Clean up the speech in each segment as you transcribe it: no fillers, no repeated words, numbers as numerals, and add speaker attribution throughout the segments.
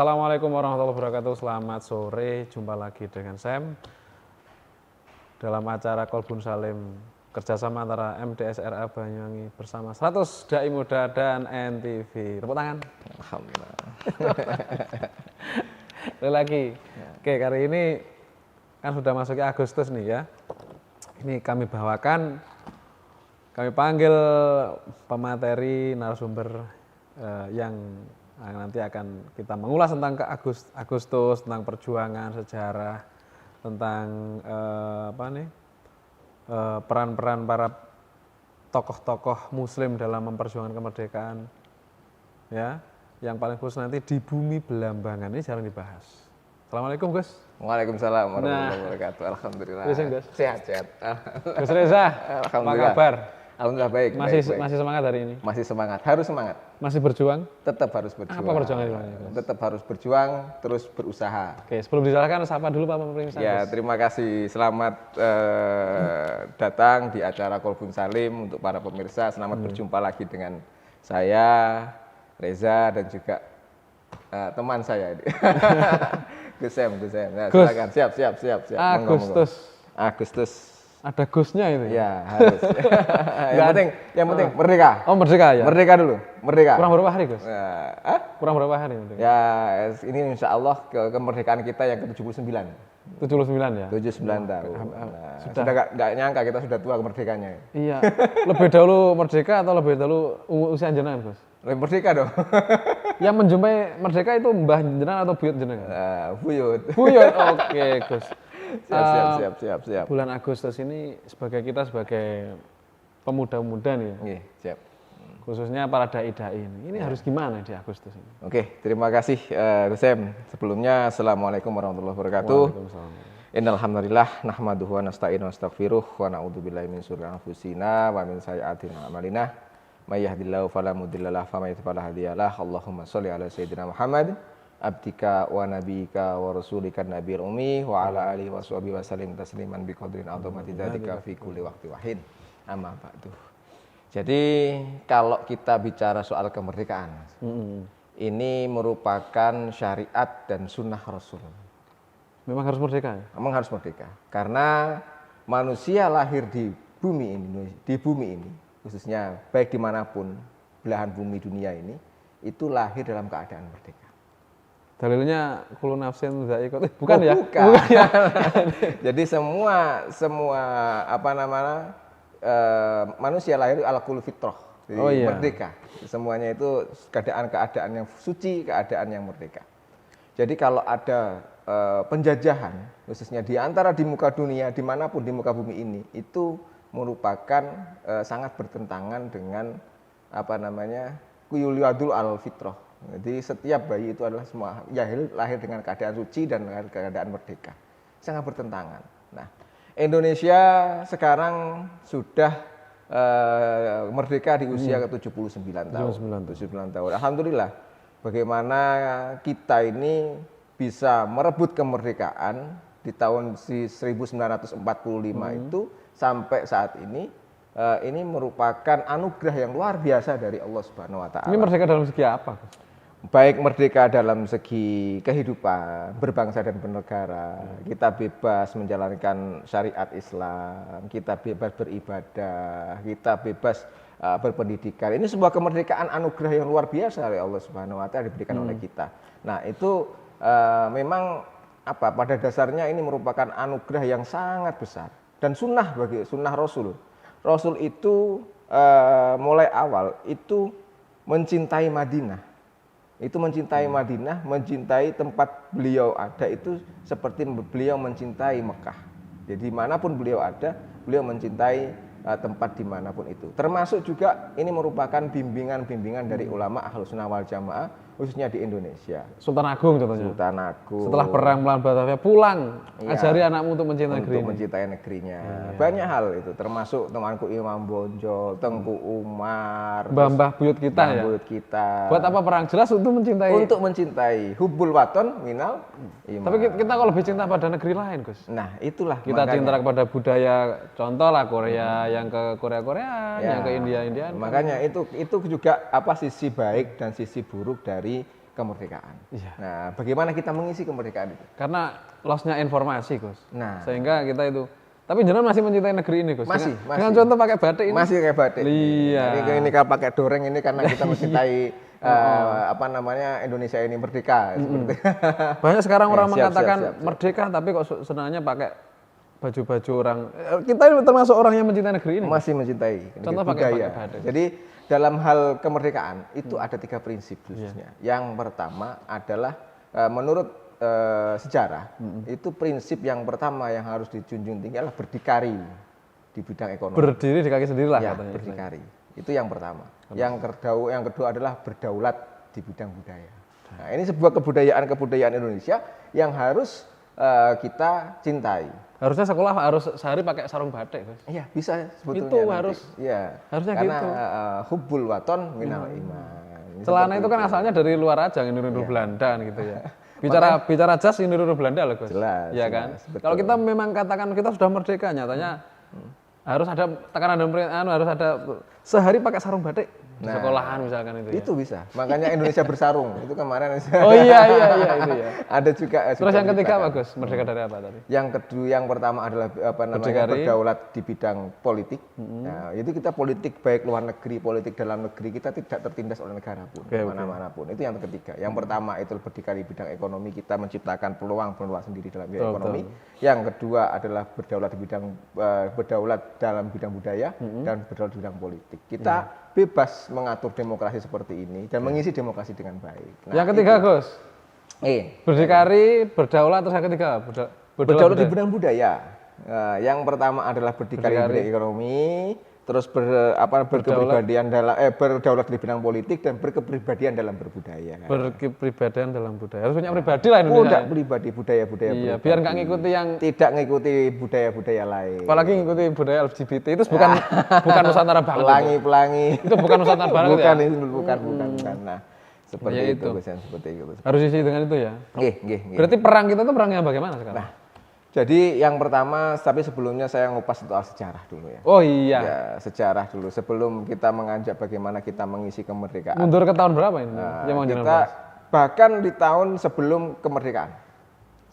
Speaker 1: Assalamualaikum warahmatullahi wabarakatuh. Selamat sore, jumpa lagi dengan Sam dalam acara Kolbun Salim kerjasama antara MDSRA Banyuwangi bersama 100 Dai Muda dan NTV. Tepuk tangan.
Speaker 2: Alhamdulillah.
Speaker 1: Lagi. Oke, kali ini kan sudah masuk ke Agustus nih ya. Ini kami panggil pemateri narasumber yang nanti akan kita mengulas tentang Agustus, tentang perjuangan sejarah, tentang peran-peran para tokoh-tokoh Muslim dalam memperjuangkan kemerdekaan, ya. Yang paling khusus nanti di bumi Belambangan ini jarang dibahas. Assalamualaikum Gus.
Speaker 2: Waalaikumsalam warahmatullahi wabarakatuh. Alhamdulillah. Sehat.
Speaker 1: Gus Reza, apa kabar?
Speaker 2: Alhamdulillah baik.
Speaker 1: Masih semangat hari ini?
Speaker 2: Masih semangat, harus semangat.
Speaker 1: Masih berjuang?
Speaker 2: Tetap harus berjuang.
Speaker 1: Apa perjuangan ini?
Speaker 2: Tetap harus berjuang, terus berusaha.
Speaker 1: Oke, sebelum disalahkan, sapa dulu Pak Pemerintah.
Speaker 2: Ya, terima kasih. Selamat datang di acara Kolbun Salim untuk para pemirsa. Selamat berjumpa lagi dengan saya, Reza, dan juga teman saya. Gus Sam. Nah, silakan. Siap. Agustus.
Speaker 1: Ada Gusnya itu?
Speaker 2: Ya, harus. yang penting merdeka.
Speaker 1: Oh, merdeka ya?
Speaker 2: Merdeka dulu, merdeka.
Speaker 1: Kurang berapa hari, Gus? Kurang berapa hari?
Speaker 2: Ya, ini insya Allah kemerdekaan kita yang ke-79.
Speaker 1: 79 ya?
Speaker 2: 79 tahun. Sudah nggak nyangka kita sudah tua kemerdekaannya.
Speaker 1: Iya. Lebih dahulu merdeka atau lebih dahulu usia jenengan, Gus?
Speaker 2: Lebih merdeka dong.
Speaker 1: Yang menjumpai merdeka itu mbah jenengan atau buyut jenengan?
Speaker 2: Buyut.
Speaker 1: Buyut, oke, Gus.
Speaker 2: Siap.
Speaker 1: Bulan Agustus ini sebagai pemuda-pemuda nih ya.
Speaker 2: Siap.
Speaker 1: Khususnya para dai-dai ini harus gimana di Agustus ini?
Speaker 2: Oke, terima kasih Gus Sam. Sebelumnya Assalamualaikum warahmatullahi wabarakatuh.
Speaker 1: Waalaikumsalam.
Speaker 2: Innal hamdalillah nahmaduhu wa nasta'inu wa nastaghfiruh wa na'udzubillahi min syururi anfusina wa min sayyiati a'malina. May yahdihillahu fala mudhillalah wa may yudhlil fala hadiyalah. Allahumma shalli ala sayyidina Muhammad abdika wa nabiyika wa rasulika nabiyil ummi wa ala alihi wa sahbihi wa sallim tasliman bi qadrin azamati dzalika fi kulli waqti wahid. Amma ba'du. Jadi kalau kita bicara soal kemerdekaan, ini merupakan syariat dan sunnah Rasul.
Speaker 1: Memang harus merdeka ya?
Speaker 2: Memang harus merdeka. Karena manusia lahir di bumi ini, khususnya baik dimanapun belahan bumi dunia ini, itu lahir dalam keadaan merdeka.
Speaker 1: Dalilnya kullu nafsin dha'iqatul bukan ya?
Speaker 2: Bukan. Jadi semua manusia lahir ala kullu fitrah. Jadi merdeka. Semuanya itu keadaan yang suci, keadaan yang merdeka. Jadi kalau ada penjajahan, khususnya di muka dunia, dimanapun di muka bumi ini, itu merupakan sangat bertentangan dengan kuyuliadul al-fitrah. Jadi setiap bayi itu adalah semua lahir dengan keadaan suci dan dengan keadaan merdeka. Sangat bertentangan. Nah, Indonesia sekarang sudah merdeka di usia ke-79 tahun. 79 tahun. Alhamdulillah. Bagaimana kita ini bisa merebut kemerdekaan di tahun 1945 itu sampai saat ini merupakan anugerah yang luar biasa dari Allah Subhanahu wa taala.
Speaker 1: Ini merdeka dalam segi apa?
Speaker 2: Baik merdeka dalam segi kehidupan, berbangsa dan bernegara, kita bebas menjalankan syariat Islam, kita bebas beribadah, kita bebas berpendidikan. Ini sebuah kemerdekaan anugerah yang luar biasa oleh Allah Subhanahu wa taala diberikan oleh kita. Nah, itu memang pada dasarnya ini merupakan anugerah yang sangat besar dan sunnah Rasul. Rasul itu mulai awal itu mencintai Madinah. Itu mencintai Madinah, mencintai tempat beliau ada itu seperti beliau mencintai Mekah. Jadi dimanapun beliau ada, beliau mencintai tempat dimanapun itu. Termasuk juga ini merupakan bimbingan dari ulama Ahlus Sunnah wal Jamaah, khususnya di Indonesia.
Speaker 1: Sultan Agung contohnya.
Speaker 2: Sultan Agung.
Speaker 1: Setelah perang melawan Batavia pulang, ajari anakmu untuk mencintai negeri.
Speaker 2: Untuk mencintai negerinya. Banyak hal itu, termasuk temanku Imam Bonjol, Tengku Umar,
Speaker 1: Mbah buyut kita ya.
Speaker 2: Buyut kita.
Speaker 1: Buat apa perang? Jelas untuk mencintai.
Speaker 2: Untuk mencintai. Hubbul waton minal iman.
Speaker 1: Tapi kita kalau lebih cinta pada negeri lain, Gus.
Speaker 2: Nah, itulah
Speaker 1: kita cinta kepada budaya, contoh lah Korea, yang ke Korea, yang ke India.
Speaker 2: Makanya itu juga sisi baik dan sisi buruk dari kemerdekaan.
Speaker 1: Iya.
Speaker 2: Nah, bagaimana kita mengisi kemerdekaan itu?
Speaker 1: Karena lossnya informasi, Gus.
Speaker 2: Nah.
Speaker 1: Sehingga kita itu. Tapi jenengan masih mencintai negeri ini, Gus.
Speaker 2: Masih.
Speaker 1: Dengan contoh pakai batik ini.
Speaker 2: Masih kayak batik.
Speaker 1: Iya.
Speaker 2: Ini kalau pakai doreng ini karena kita mencintai Indonesia ini merdeka. Seperti.
Speaker 1: Banyak sekarang orang
Speaker 2: siap,
Speaker 1: mengatakan
Speaker 2: siap.
Speaker 1: merdeka, tapi kok senangnya pakai baju-baju orang. Kita ini termasuk orang yang mencintai negeri ini.
Speaker 2: Masih mencintai
Speaker 1: Contoh
Speaker 2: budaya.
Speaker 1: pakai batik.
Speaker 2: Jadi dalam hal kemerdekaan itu ada 3 prinsip khususnya. Yang pertama adalah menurut sejarah itu prinsip yang pertama yang harus dijunjung tinggi adalah berdikari di bidang ekonomi.
Speaker 1: Berdiri di kaki sendiri lah
Speaker 2: Ya,
Speaker 1: katanya.
Speaker 2: berdikari. Itu yang pertama. Yang kedua adalah berdaulat di bidang budaya. Nah, ini sebuah kebudayaan Indonesia yang harus kita cintai.
Speaker 1: Harusnya sekolah harus sehari pakai sarung batik, Gus.
Speaker 2: Iya, bisa sebetulnya.
Speaker 1: Itu
Speaker 2: nanti.
Speaker 1: harus.
Speaker 2: Iya.
Speaker 1: Harusnya
Speaker 2: Karena,
Speaker 1: gitu.
Speaker 2: Hubbul waton minal iman.
Speaker 1: Celana itu kan asalnya dari luar aja, niru-niru Belanda gitu ya. Bicara jas niru-niru Belanda loh, Gus.
Speaker 2: Jelas,
Speaker 1: Iya kan? Kalau kita memang katakan kita sudah merdeka, nyatanya harus ada tekanan dan harus ada sehari pakai sarung batik di sekolahan misalkan itu ya.
Speaker 2: Itu bisa. Makanya Indonesia bersarung. Itu kemarin.
Speaker 1: Oh iya itu ya.
Speaker 2: Ada juga.
Speaker 1: Terus yang ketiga apa, Gus? Merdeka dari apa tadi?
Speaker 2: Yang pertama adalah berdaulat di bidang politik. Nah, itu kita politik baik luar negeri, politik dalam negeri kita tidak tertindas oleh negara pun, mana-manapun. Itu yang ketiga. Yang pertama itu berdikari di bidang ekonomi, kita menciptakan peluang sendiri dalam bidang ekonomi. Yang kedua adalah berdaulat dalam bidang budaya dan berdaulat di bidang politik. Kita bebas mengatur demokrasi seperti ini dan mengisi demokrasi dengan baik.
Speaker 1: Nah, yang ketiga, Gus.
Speaker 2: Berdikari,
Speaker 1: berdaulat, terus yang ketiga
Speaker 2: berdaulat di bidang budaya. Yang pertama adalah berdikari di bidang ekonomi, terus berdaulat di bidang politik dan berkepribadian dalam berbudaya.
Speaker 1: Berkepribadian dalam budaya. Harus punya pribadi lah Indonesia.
Speaker 2: Pribadi budaya.
Speaker 1: Iya, biar nggak ngikuti yang
Speaker 2: tidak ngikuti budaya lain.
Speaker 1: Apalagi ngikuti budaya LGBT itu bukan Nusantara banget.
Speaker 2: Pelangi.
Speaker 1: Itu bukan Nusantara banget
Speaker 2: bukan,
Speaker 1: ya.
Speaker 2: Bukan. Nah, seperti
Speaker 1: ya
Speaker 2: itu. Seperti itu.
Speaker 1: Harus isi dengan itu ya.
Speaker 2: Nggih.
Speaker 1: Berarti perang kita tuh perang yang bagaimana sekarang?
Speaker 2: Nah, jadi yang pertama, tapi sebelumnya saya ngupas soal sejarah dulu ya.
Speaker 1: Oh iya.
Speaker 2: Ya, sejarah dulu sebelum kita mengajak bagaimana kita mengisi kemerdekaan.
Speaker 1: Mundur ke tahun berapa ini?
Speaker 2: Kita bahkan di tahun sebelum kemerdekaan.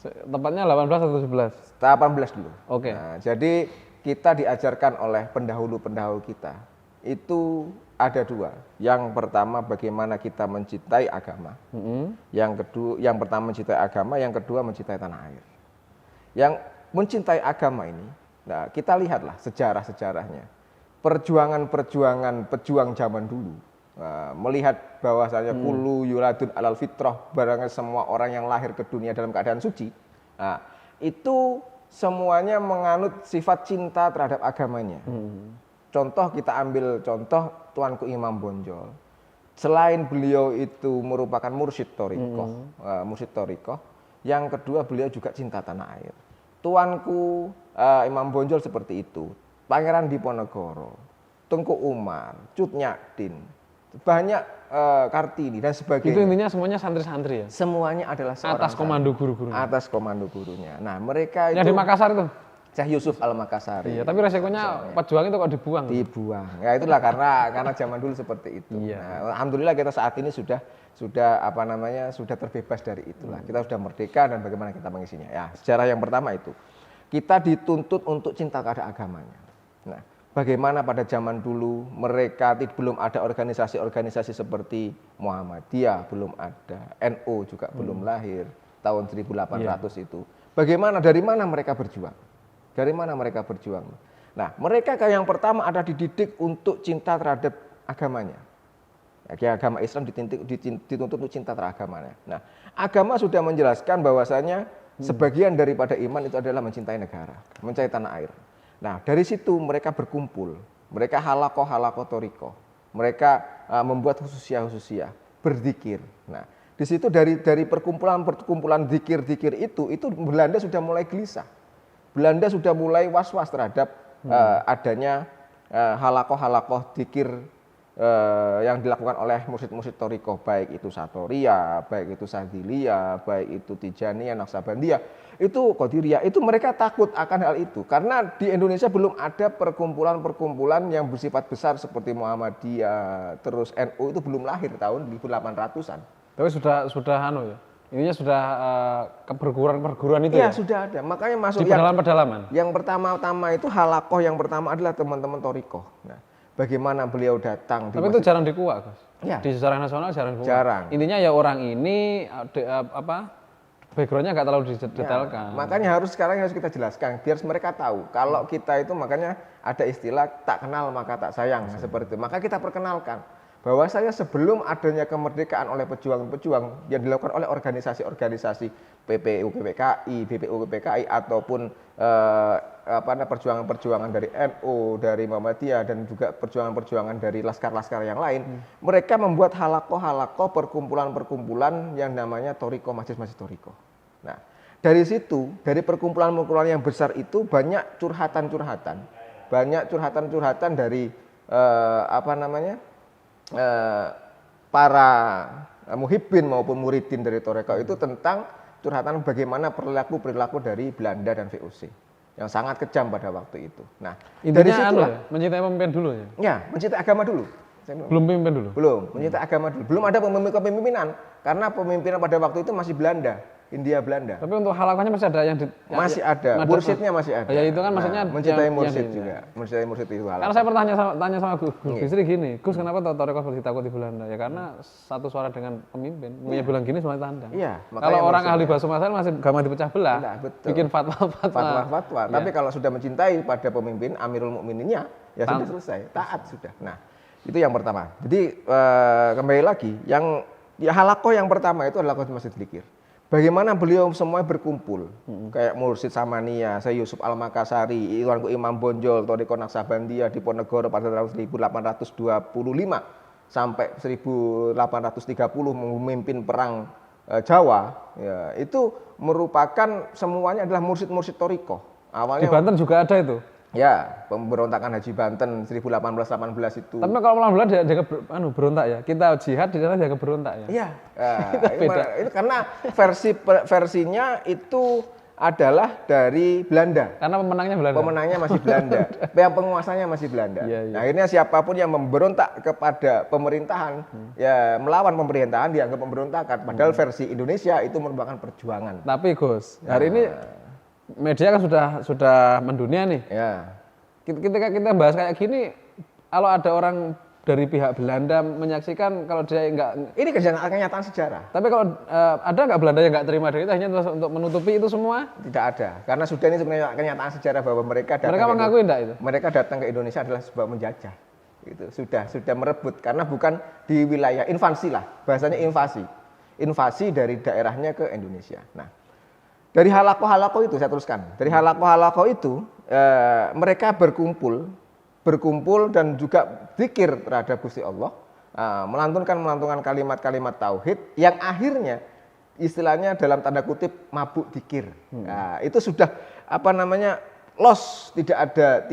Speaker 1: Tepatnya 18 atau 17?
Speaker 2: 18 dulu.
Speaker 1: Oke.
Speaker 2: Nah, jadi kita diajarkan oleh pendahulu-pendahulu kita. Itu ada 2. Yang pertama bagaimana kita mencintai agama. Yang pertama mencintai agama, yang kedua mencintai tanah air. Yang mencintai agama ini, nah kita lihatlah sejarah-sejarahnya. Perjuangan pejuang zaman dulu. Melihat bahwasanya kullu yuladun alal fitrah, barangnya semua orang yang lahir ke dunia dalam keadaan suci. Nah, itu semuanya menganut sifat cinta terhadap agamanya. Contoh, kita ambil contoh Tuanku Imam Bonjol. Selain beliau itu merupakan mursyid thariqah, yang kedua beliau juga cinta tanah air. Tuanku Imam Bonjol seperti itu. Pangeran Diponegoro, Tengku Umar, Cut Nyak-Din, banyak Kartini dan sebagainya.
Speaker 1: Itu intinya semuanya santri-santri ya?
Speaker 2: Semuanya adalah seorang
Speaker 1: atas komando guru-gurunya.
Speaker 2: Atas komando gurunya. Nah, mereka
Speaker 1: yang
Speaker 2: itu
Speaker 1: di Makassar itu?
Speaker 2: Syekh Yusuf Al-Makassari.
Speaker 1: Iya, tapi resikonya pejuang itu kok dibuang.
Speaker 2: Dibuang. Ya itulah karena zaman dulu seperti itu.
Speaker 1: Iya.
Speaker 2: Nah, alhamdulillah kita saat ini sudah terbebas dari itulah. Kita sudah merdeka dan bagaimana kita mengisinya. Ya, sejarah yang pertama itu. Kita dituntut untuk cinta kepada agamanya. Nah, bagaimana pada zaman dulu mereka belum ada organisasi-organisasi seperti Muhammadiyah, belum ada, NU juga belum lahir tahun 1800 itu. Bagaimana, dari mana mereka berjuang? Nah, mereka yang pertama ada dididik untuk cinta terhadap agamanya. Ya, agama Islam dituntut untuk cinta terhadap agamanya. Nah, agama sudah menjelaskan bahwasanya sebagian daripada iman itu adalah mencintai negara, mencintai tanah air. Nah, dari situ mereka berkumpul, mereka halaqah thariqah, mereka membuat khususiyah, berzikir. Nah, di situ dari perkumpulan zikir-zikir itu Belanda sudah mulai gelisah. Belanda sudah mulai was-was terhadap adanya halaqah zikir yang dilakukan oleh mursyid-mursyid thariqah, baik itu Satoria, baik itu Sadiliyah, baik itu Tijaniyah, Naqsabandiyah, itu Qadiriyah, itu mereka takut akan hal itu karena di Indonesia belum ada perkumpulan-perkumpulan yang bersifat besar seperti Muhammadiyah, terus NU itu belum lahir tahun 1800-an.
Speaker 1: Tapi sudah anu ya. Ininya sudah perguruan itu
Speaker 2: Iya,
Speaker 1: ya.
Speaker 2: sudah ada. Makanya masuk
Speaker 1: Di pedalaman.
Speaker 2: yang pertama-tama itu halakoh yang pertama adalah teman-teman Torikoh. Nah, bagaimana beliau datang di
Speaker 1: Tapi itu jarang dikuak, Gus.
Speaker 2: Ya.
Speaker 1: Di sejarah nasional jarang dikuak.
Speaker 2: Jarang.
Speaker 1: Intinya ya orang ini backgroundnya nggak terlalu didetailkan.
Speaker 2: Makanya sekarang harus kita jelaskan biar mereka tahu kalau kita itu makanya ada istilah tak kenal maka tak sayang seperti itu. Maka kita perkenalkan bahwasanya sebelum adanya kemerdekaan oleh pejuang-pejuang yang dilakukan oleh organisasi-organisasi PPU PPKI, BPU PPKI ataupun perjuangan-perjuangan dari NU, dari Muhammadiyah dan juga perjuangan-perjuangan dari laskar-laskar yang lain, mereka membuat halakoh-halakoh perkumpulan-perkumpulan yang namanya Torikoh, Majelis Torikoh. Nah, dari situ, dari perkumpulan-perkumpulan yang besar itu banyak curhatan-curhatan dari para muhibbin maupun muridin dari Torikoh itu tentang curhatan bagaimana perilaku dari Belanda dan VOC yang sangat kejam pada waktu itu. Nah, dari situ
Speaker 1: mencintai pemimpin dulu ya.
Speaker 2: Ya, mencintai agama dulu.
Speaker 1: Belum pemimpin dulu.
Speaker 2: Belum, mencintai agama dulu. Belum ada kepemimpinan karena pemimpinan pada waktu itu masih Belanda. Hindia Belanda.
Speaker 1: Tapi untuk halakohnya masih ada
Speaker 2: masih ada. Mursyidnya masih ada.
Speaker 1: Ya itu kan maksudnya
Speaker 2: mencintai mursyid juga. Mencintai mursyid itu halakah.
Speaker 1: Karena saya tanya sama Gus Bisri gini, Gus kenapa Torikoh takut di Belanda? Ya karena satu suara dengan pemimpin. Punya bilang gini semuanya tandang.
Speaker 2: Iya.
Speaker 1: Kalau orang ahli bahasa masalah masih gampang dipecah belah.
Speaker 2: Betul.
Speaker 1: Bikin fatwa.
Speaker 2: Tapi kalau sudah mencintai pada pemimpin Amirul Mukmininnya, ya sudah selesai. Taat sudah. Nah, itu yang pertama. Jadi kembali lagi, yang halakoh yang pertama itu adalah Masjid Dzikir. Bagaimana beliau semua berkumpul, kayak Mursyid Samania, saya Yusuf Al-Makassari, Tuanku Imam Bonjol, Torikoh Naksabandia di Ponorogo pada tahun 1825 sampai 1830 memimpin perang Jawa, ya, itu merupakan semuanya adalah mursyid-mursyid Torikoh.
Speaker 1: Awalnya di Banten juga ada itu.
Speaker 2: Ya, pemberontakan Haji Banten 1818 itu.
Speaker 1: Tapi kalau pelan-pelan dia berontak ya. Kita jihad di sana dia berontak ya.
Speaker 2: Iya. Itu karena versinya itu adalah dari Belanda.
Speaker 1: Karena pemenangnya Belanda.
Speaker 2: Pemenangnya masih Belanda. Yang penguasanya masih Belanda.
Speaker 1: Iya.
Speaker 2: Nah, akhirnya siapapun yang memberontak kepada pemerintahan, ya melawan pemerintahan dianggap pemberontakan. Padahal versi Indonesia itu merupakan perjuangan.
Speaker 1: Tapi Gus, hari ini media kan sudah mendunia nih.
Speaker 2: Ya.
Speaker 1: Ketika kita bahas kayak gini, kalau ada orang dari pihak Belanda menyaksikan kalau dia enggak,
Speaker 2: ini kenyataan sejarah.
Speaker 1: Tapi kalau ada nggak Belanda yang nggak terima dari itu hanya untuk menutupi itu semua?
Speaker 2: Tidak ada, karena sudah ini sebenarnya kenyataan sejarah bahwa mereka
Speaker 1: mengakui enggak itu?
Speaker 2: Mereka datang ke Indonesia adalah sebab menjajah. Gitu. Sudah merebut karena bukan di wilayah invasi lah, bahasanya invasi dari daerahnya ke Indonesia. Nah, dari halakoh itu saya teruskan. Dari halakoh itu mereka berkumpul dan juga zikir terhadap Gusti Allah, melantunkan kalimat-kalimat tauhid yang akhirnya istilahnya dalam tanda kutip mabuk zikir. Nah, itu sudah loss, tidak ada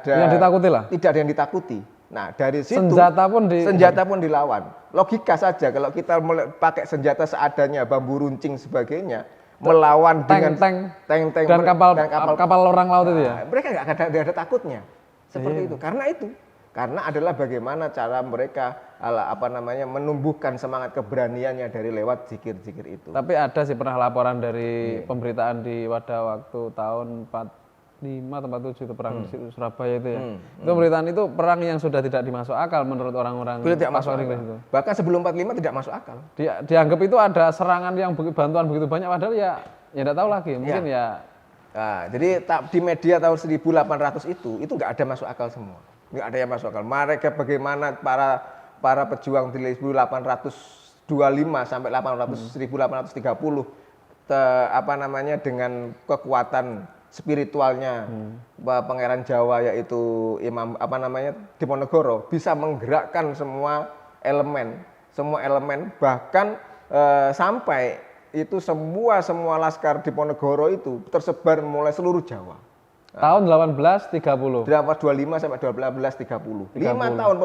Speaker 1: yang ditakuti lah.
Speaker 2: Tidak ada yang ditakuti. Nah, dari situ senjata pun dilawan. Logika saja kalau kita pakai senjata seadanya, bambu runcing sebagainya, melawan
Speaker 1: tank dan kapal orang laut itu ya.
Speaker 2: Mereka nggak ada takutnya. Seperti itu. Karena adalah bagaimana cara mereka menumbuhkan semangat keberaniannya dari lewat zikir-zikir itu.
Speaker 1: Tapi ada sih pernah laporan dari pemberitaan di waktu tahun 45 atau 47 itu perang di Surabaya itu ya. Itu pemberitaan itu perang yang sudah tidak dimasuk akal menurut orang-orang pasukan Inggris itu.
Speaker 2: Bahkan sebelum 45 tidak masuk akal.
Speaker 1: Dianggap itu ada serangan yang bantuan begitu banyak padahal ya enggak tahu lagi. Mungkin ya.
Speaker 2: Nah, jadi di media tahun 1800 itu nggak ada masuk akal semua. Nggak ada yang masuk akal. Mereka bagaimana para pejuang di 1825 sampai 1830 dengan kekuatan spiritualnya Pangeran Jawa yaitu Imam Diponegoro bisa menggerakkan semua elemen bahkan sampai itu semua laskar Diponegoro itu tersebar mulai seluruh Jawa.
Speaker 1: Tahun 1830.
Speaker 2: 25 sampai 1830. 5 tahun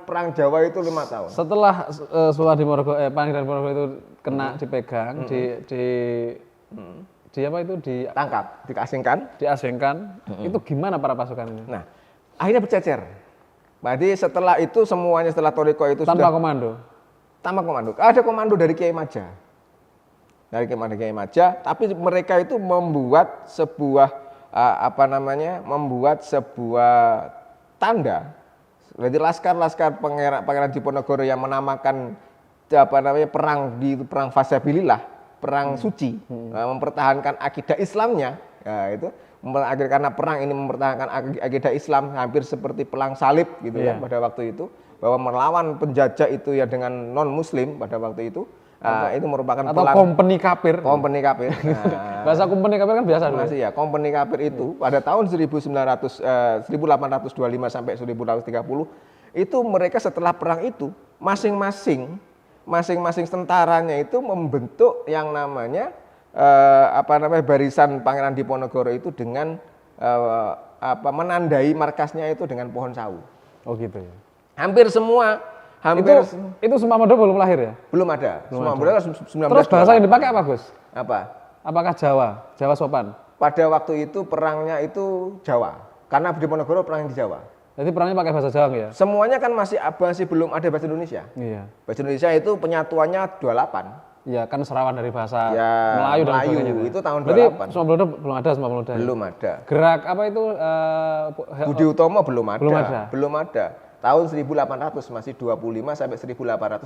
Speaker 2: perang Jawa itu 5 tahun.
Speaker 1: Setelah Sultan Pangeran Diponegoro itu kena dipegang,
Speaker 2: ditangkap,
Speaker 1: diasingkan. Itu gimana para pasukan ini?
Speaker 2: Nah, akhirnya bercecer. Jadi setelah itu semuanya setelah Torikoh itu
Speaker 1: tanpa komando.
Speaker 2: Tanpa komando. Ada komando dari Kiai Maja. Dari Kiai Maja, tapi mereka itu membuat sebuah membuat sebuah tanda. Jadi laskar-laskar Pangeran Diponegoro yang menamakan perang Fasabilillah, perang suci, mempertahankan akidah Islamnya, ya, itu karena perang ini mempertahankan akidah Islam hampir seperti pelang salib gitu kan pada waktu itu, bahwa melawan penjajah itu ya dengan non Muslim pada waktu itu. Itu merupakan
Speaker 1: atau company kafir.
Speaker 2: Company kafir.
Speaker 1: Bahasa company kafir kan biasa dulu.
Speaker 2: Masih ya, company kafir itu pada tahun 1825 sampai 1830 itu mereka setelah perang itu masing-masing tentaranya itu membentuk yang namanya barisan Pangeran Diponegoro itu dengan menandai markasnya itu dengan pohon sawu.
Speaker 1: Oh gitu ya.
Speaker 2: Hampir semua
Speaker 1: itu Sumamodo belum lahir ya?
Speaker 2: Belum ada. Sumamodo 19.
Speaker 1: Terus bahasa yang dipakai apa, Gus?
Speaker 2: Apa?
Speaker 1: Apakah Jawa? Jawa sopan?
Speaker 2: Pada waktu itu perangnya itu Jawa. Karena Diponegoro perang di Jawa.
Speaker 1: Jadi perangnya pakai bahasa Jawa ya?
Speaker 2: Semuanya kan masih belum ada bahasa Indonesia.
Speaker 1: Iya.
Speaker 2: Bahasa Indonesia itu penyatuannya 28.
Speaker 1: Iya, kan serawan dari bahasa
Speaker 2: ya,
Speaker 1: Melayu dan
Speaker 2: sebagainya. Itu tahun 28.
Speaker 1: Berarti Sumamodo belum ada Sumamodo.
Speaker 2: Belum ada.
Speaker 1: Gerak apa itu?
Speaker 2: Budi Utomo belum ada.
Speaker 1: Belum ada.
Speaker 2: Tahun 1800 masih 25 sampai 1830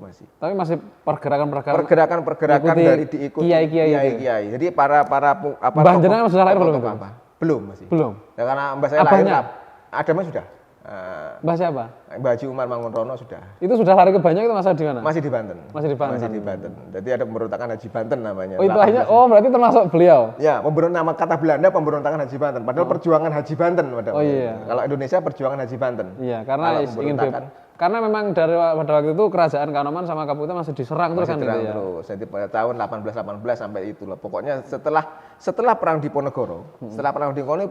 Speaker 2: masih.
Speaker 1: Tapi masih pergerakan
Speaker 2: dari diikuti kiai. Jadi para
Speaker 1: Mbah jenengan sudah lahir belum itu?
Speaker 2: Belum masih.
Speaker 1: Belum.
Speaker 2: Ya, karena mbah saya lahir ada mas sudah.
Speaker 1: Mbah siapa?
Speaker 2: Mbah Haji Umar Mangunrono sudah.
Speaker 1: Itu sudah lari ke Banyak itu masa di mana?
Speaker 2: Masih di Banten.
Speaker 1: Masih di Banten.
Speaker 2: Jadi ada pemberontakan Haji Banten namanya.
Speaker 1: Oh itu akhirnya, berarti termasuk beliau?
Speaker 2: Ya, nama kata Belanda pemberontakan Haji Banten. Padahal perjuangan Haji Banten.
Speaker 1: Oh iya.
Speaker 2: Kalau Indonesia perjuangan Haji Banten.
Speaker 1: Iya, karena karena memang pada waktu itu kerajaan Kanoman sama Kaputa masih diserang terus kan gitu ya.
Speaker 2: Jadi pada tahun 1818 sampai itulah. Pokoknya setelah perang Diponegoro,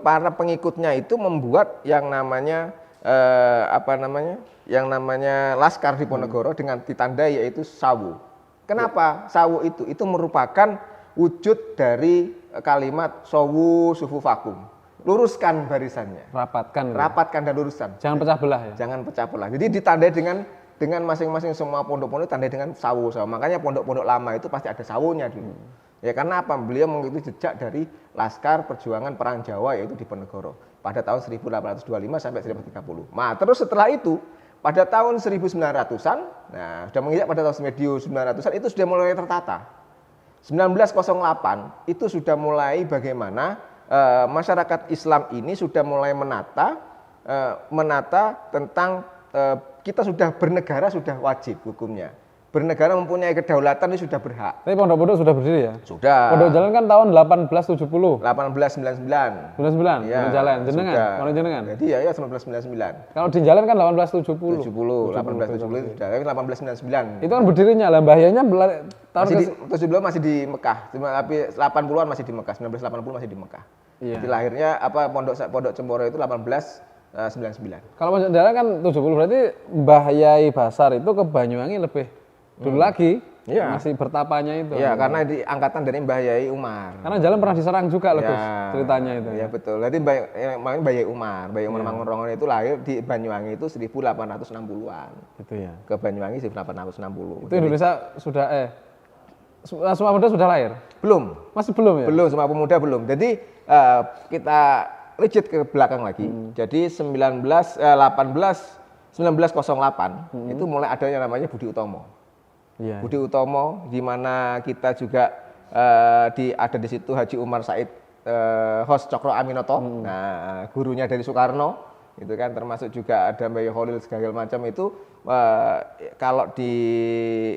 Speaker 2: para pengikutnya itu membuat yang namanya Laskar Diponegoro dengan ditandai yaitu sawu. Kenapa sawu itu? Itu merupakan wujud dari kalimat sawu sufu vakum. Luruskan barisannya. Rapatkan dan luruskan.
Speaker 1: Jangan pecah belah ya.
Speaker 2: Jangan pecah belah. Jadi ditandai dengan masing-masing semua pondok-pondok tandai dengan sawu. Makanya pondok-pondok lama itu pasti ada sawunya dulu. Ya karena apa? Beliau mengikuti jejak dari Laskar Perjuangan Perang Jawa yaitu Diponegoro pada tahun 1825 sampai 1830. Nah, terus setelah itu pada tahun 1900-an, nah sudah menginjak pada tahun medio 900-an itu sudah mulai tertata. 1908 itu sudah mulai bagaimana masyarakat Islam ini sudah mulai menata tentang kita sudah bernegara sudah wajib hukumnya. Bernegara mempunyai kedaulatan ini sudah berhak.
Speaker 1: Tapi pondok-pondok sudah berdiri ya?
Speaker 2: Sudah.
Speaker 1: Pondok Jalan kan tahun 1870.
Speaker 2: 1899.
Speaker 1: 99. Ya, Pondok Jalan jenengan.
Speaker 2: Jadi ya 1999.
Speaker 1: Kalau di Jalan kan 1870.
Speaker 2: 1870 itu sudah. Tapi 1899.
Speaker 1: Itu kan berdirinya lah, bahayanya tahun
Speaker 2: 70 masih di Mekah. Tapi 80-an masih di Mekah. 1980 masih di Mekah. Iya. Jadi lahirnya Pondok Cemboro itu 1899. Kalau
Speaker 1: Pondok Jalan kan 70 berarti Mbah Yai Basar itu ke Banyuwangi lebih dulu lagi, masih bertapanya itu.
Speaker 2: Iya, karena di angkatan dari Mbah Yai Umar.
Speaker 1: Karena Jalan pernah diserang juga loh, Gus, ceritanya itu.
Speaker 2: Iya, betul. Jadi Mbah Yai Umar Mangunrono itu lahir di Banyuwangi itu 1860-an.
Speaker 1: Gitu ya.
Speaker 2: Ke Banyuwangi 1860.
Speaker 1: Itu Indonesia sudah Sumpah Pemuda sudah lahir?
Speaker 2: Belum.
Speaker 1: Masih belum ya?
Speaker 2: Belum, Sumpah Pemuda belum. Jadi kita rigid ke belakang lagi. Jadi 1908 itu mulai adanya namanya Budi Utomo.
Speaker 1: Iya.
Speaker 2: Budi Utomo, di mana kita juga ada di situ Haji Umar Said Hos Cokro Aminoto, nah gurunya dari Soekarno, itu kan termasuk juga ada Mbah Khalil segala macam itu. Kalau di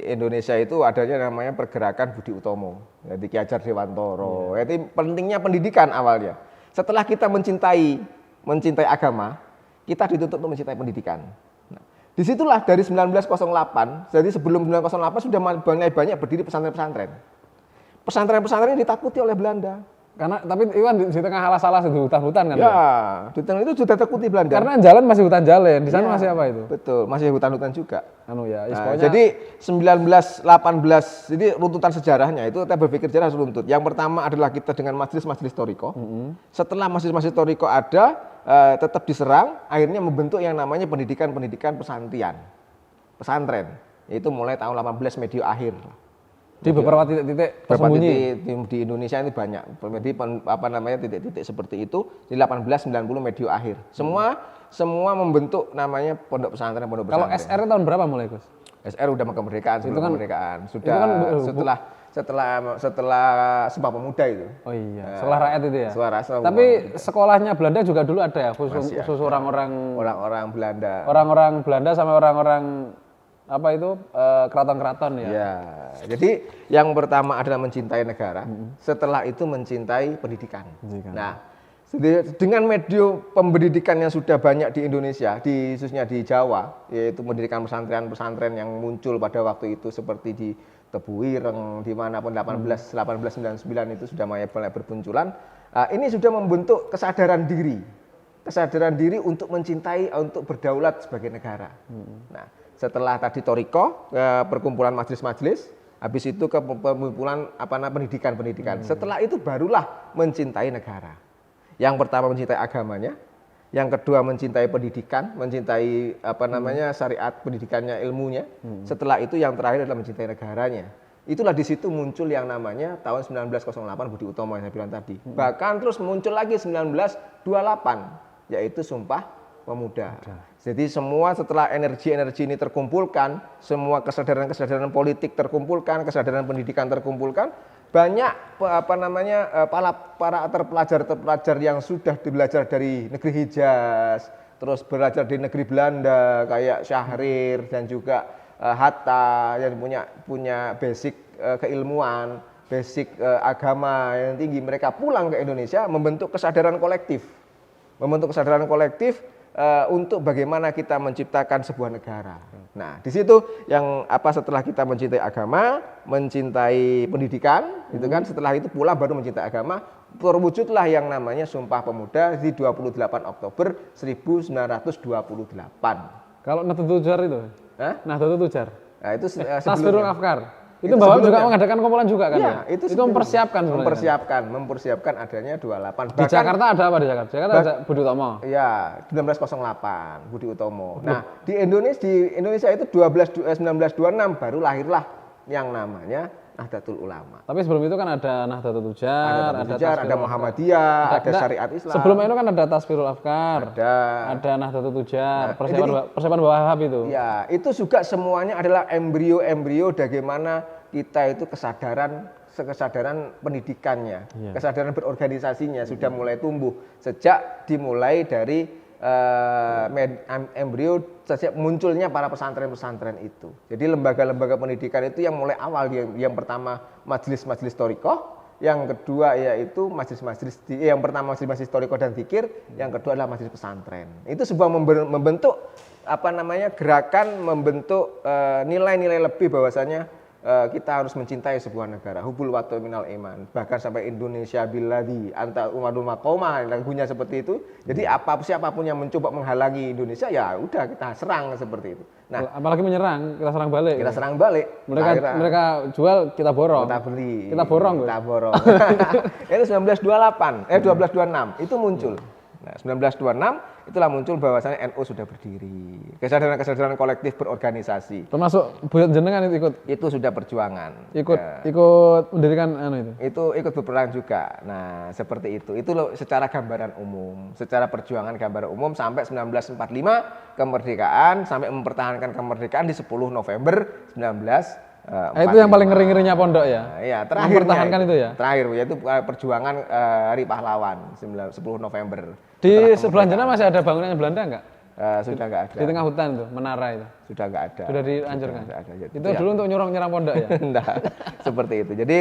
Speaker 2: Indonesia itu adanya namanya pergerakan Budi Utomo, jadi Ki Hajar Dewantoro. Jadi pentingnya pendidikan awalnya. Setelah kita mencintai agama, kita dituntut untuk mencintai pendidikan. Disitulah dari 1908, jadi sebelum 1908 sudah banyak berdiri pesantren-pesantren. Pesantren-pesantren ini ditakuti oleh Belanda.
Speaker 1: Tapi itu kan di tengah alas-alas itu hutan-hutan kan?
Speaker 2: Ya, di tengah itu sudah ditakuti Belanda.
Speaker 1: Karena jalan masih hutan jalan, di sana masih apa itu?
Speaker 2: Betul, masih hutan-hutan juga.
Speaker 1: Jadi
Speaker 2: 1918, jadi runtutan sejarahnya itu kita berpikir sejarah harus runtut. Yang pertama adalah kita dengan majelis-majelis Toriko. Setelah majelis-majelis Toriko ada, tetap diserang, akhirnya membentuk yang namanya pendidikan pesantren. itu mulai tahun 18 medio akhir.
Speaker 1: Di beberapa titik-titik
Speaker 2: Beberapa
Speaker 1: tersembunyi.
Speaker 2: titik di Indonesia ini banyak. Jadi titik-titik seperti itu di 1890 medio akhir. Semua membentuk namanya pondok pesantren.
Speaker 1: Kalau SR tahun berapa mulai, Gus?
Speaker 2: SR udah kemerdekaan, sebelum kemerdekaan. Sudah
Speaker 1: itu kan,
Speaker 2: setelah Sumpah Pemuda itu.
Speaker 1: Oh iya, sekolah rakyat itu ya. Tapi sekolahnya Belanda juga dulu ada ya, khusus orang-orang
Speaker 2: Belanda.
Speaker 1: Orang-orang Belanda sama orang-orang apa itu keraton-keraton ya.
Speaker 2: Ya, jadi yang pertama adalah mencintai negara, setelah itu mencintai pendidikan. Nah, dengan media pendidikan yang sudah banyak di Indonesia, khususnya di Jawa, yaitu pendidikan pesantren-pesantren yang muncul pada waktu itu seperti di Tebu Ireng, dimanapun 1899 itu sudah mulai bermunculan. Ini sudah membentuk kesadaran diri untuk mencintai, untuk berdaulat sebagai negara. Nah, setelah tadi Toriko, perkumpulan majelis-majelis, habis itu ke perkumpulan pendidikan. Setelah itu barulah mencintai negara. Yang pertama mencintai agamanya, yang kedua mencintai pendidikan, mencintai syariat pendidikannya, ilmunya. Setelah itu yang terakhir adalah mencintai negaranya. Itulah di situ muncul yang namanya tahun 1908 Budi Utomo yang saya bilang tadi. Bahkan terus muncul lagi 1928, yaitu Sumpah Pemuda. Jadi semua setelah energi-energi ini terkumpulkan, semua kesadaran-kesadaran politik terkumpulkan, kesadaran pendidikan terkumpulkan, banyak para terpelajar yang sudah belajar dari negeri Hijaz, terus belajar di negeri Belanda kayak Syahrir dan juga Hatta yang punya basic keilmuan, basic agama yang tinggi, mereka pulang ke Indonesia membentuk kesadaran kolektif. Untuk bagaimana kita menciptakan sebuah negara. Nah, di situ yang setelah kita mencintai agama, mencintai pendidikan, itu kan setelah itu pula baru mencintai agama, terwujudlah yang namanya Sumpah Pemuda di 28 Oktober 1928.
Speaker 1: Kalau Nahdlatul Tujar itu? Nahdlatul Tujar.
Speaker 2: Nah, itu
Speaker 1: Tasfirul Afkar. Itu Bapak juga mengadakan kumpulan juga kan?
Speaker 2: Ya,
Speaker 1: itu mempersiapkan
Speaker 2: sebenarnya. Mempersiapkan adanya 28.
Speaker 1: Di Jakarta ada apa di Jakarta? Jakarta ada Budi Utomo.
Speaker 2: Iya, 1908 Budi Utomo. Nah, di Indonesia itu 1926 baru lahirlah yang namanya Nahdlatul Ulama.
Speaker 1: Tapi sebelum itu kan ada Nahdlatul Tujar,
Speaker 2: ada Muhammadiyah, ada Syariat Islam.
Speaker 1: Sebelum itu kan ada Tasfirul Afkar, ada Nahdlatul Tujar, persiapan Wahhab itu.
Speaker 2: Ya, itu juga semuanya adalah embrio-embrio bagaimana kita itu kesadaran pendidikannya, kesadaran berorganisasinya sudah mulai tumbuh sejak dimulai dari embrio sejak munculnya para pesantren-pesantren itu. Jadi lembaga-lembaga pendidikan itu yang mulai awal yang pertama majelis-majelis Thoriqah, yang kedua yaitu yang pertama majelis-majelis Thoriqah dan Dzikir, yang kedua adalah majelis pesantren. Itu sebuah membentuk gerakan, membentuk nilai-nilai lebih bahwasanya kita harus mencintai sebuah negara. Hubul watu minal iman. Bahkan sampai Indonesia billadzi anta umadul maqoma, lagunya seperti itu. Jadi siapapun yang mencoba menghalangi Indonesia, ya udah kita serang seperti itu.
Speaker 1: Nah, apalagi menyerang, kita serang balik.
Speaker 2: Kita serang balik.
Speaker 1: Mereka jual, kita borong.
Speaker 2: Kita beli.
Speaker 1: Kita borong.
Speaker 2: Itu 1226 itu muncul. Nah, 1926 itulah muncul bahwasanya NU sudah berdiri. Kesadaran kolektif berorganisasi.
Speaker 1: Termasuk buyut jenengan itu ikut.
Speaker 2: Itu sudah perjuangan.
Speaker 1: Ikut mendirikan itu.
Speaker 2: Itu ikut berperang juga. Nah, seperti itu. Itu loh secara gambaran umum, secara perjuangan gambaran umum sampai 1945 kemerdekaan, sampai mempertahankan kemerdekaan di 10 November 1945.
Speaker 1: Itu yang paling ngeri-ngerinya pondok ya?
Speaker 2: Iya, terakhir
Speaker 1: mempertahankan itu ya?
Speaker 2: Terakhir, yaitu perjuangan Hari Pahlawan 10 November.
Speaker 1: Di sebelah sana masih ada bangunan Belanda enggak?
Speaker 2: Sudah enggak ada.
Speaker 1: Di tengah hutan tuh, menara itu?
Speaker 2: Sudah enggak ada.
Speaker 1: Sudah dihancurkan?
Speaker 2: Sudah ada.
Speaker 1: Itu dulu untuk nyerang pondok ya?
Speaker 2: Enggak, seperti itu. Jadi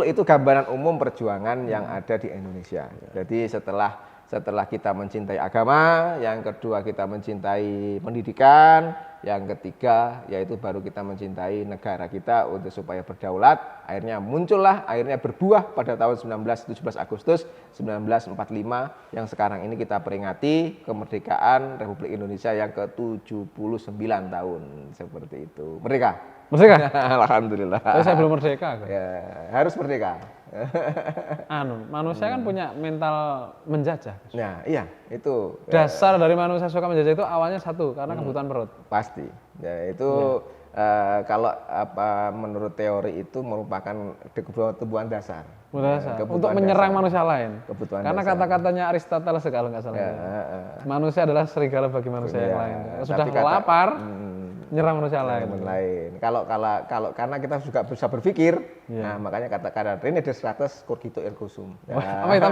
Speaker 2: itu gambaran umum perjuangan yang ada di Indonesia. Jadi setelah kita mencintai agama, yang kedua kita mencintai pendidikan, yang ketiga yaitu baru kita mencintai negara kita untuk supaya berdaulat. Akhirnya berbuah pada tahun 17 Agustus 1945 yang sekarang ini kita peringati kemerdekaan Republik Indonesia yang ke-79 tahun, seperti itu. Merdeka. Alhamdulillah.
Speaker 1: Tapi saya belum merdeka.
Speaker 2: Ya, harus merdeka.
Speaker 1: Manusia kan punya mental menjajah.
Speaker 2: Nah, iya, itu
Speaker 1: dasar dari manusia suka menjajah itu awalnya satu, karena kebutuhan perut.
Speaker 2: Pasti. Ya, itu kalau menurut teori itu merupakan kebutuhan dasar.
Speaker 1: Berdasar.
Speaker 2: Kebutuhan
Speaker 1: Untuk menyerang
Speaker 2: dasar.
Speaker 1: manusia lain.
Speaker 2: Kebutuhan
Speaker 1: Karena
Speaker 2: dasar.
Speaker 1: kata-katanya Aristoteles kalau nggak salah.
Speaker 2: Ya,
Speaker 1: Manusia adalah serigala bagi manusia yang
Speaker 2: Ya,
Speaker 1: lain. Kalau
Speaker 2: tapi
Speaker 1: sudah
Speaker 2: kata-
Speaker 1: lapar, nyerang manusia lain.
Speaker 2: Yang lain. Kalau karena kita juga bisa berpikir,
Speaker 1: Iya.
Speaker 2: nah makanya kata Rene Descartes cogito ergo sum.
Speaker 1: Apa itu?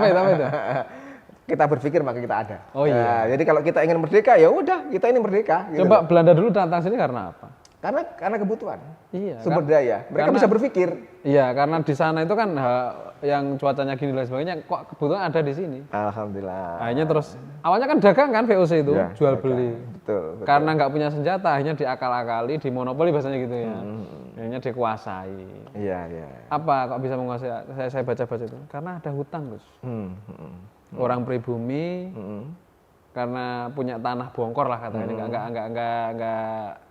Speaker 2: Kita berpikir maka kita ada.
Speaker 1: Oh iya.
Speaker 2: Nah, jadi kalau kita ingin merdeka ya udah kita ini merdeka. Gitu
Speaker 1: Coba
Speaker 2: loh.
Speaker 1: Belanda dulu datang sini karena apa?
Speaker 2: Karena kebutuhan.
Speaker 1: Iya.
Speaker 2: Sumber daya. Mereka
Speaker 1: karena-
Speaker 2: bisa berpikir.
Speaker 1: Iya, karena di sana itu kan yang cuacanya gini dan sebagainya, kok kebutuhan ada di sini.
Speaker 2: Alhamdulillah.
Speaker 1: Akhirnya terus, awalnya kan dagang kan VOC itu,
Speaker 2: Ya,
Speaker 1: jual
Speaker 2: dagang.
Speaker 1: beli.
Speaker 2: Betul.
Speaker 1: Karena nggak punya senjata, akhirnya diakal-akali, dimonopoli bahasanya gitu ya. Akhirnya dikuasai.
Speaker 2: Iya, iya.
Speaker 1: Apa kok bisa menguasai? Saya baca-baca itu. Karena ada hutang, Gus. Orang pribumi karena punya tanah bongkor lah katanya,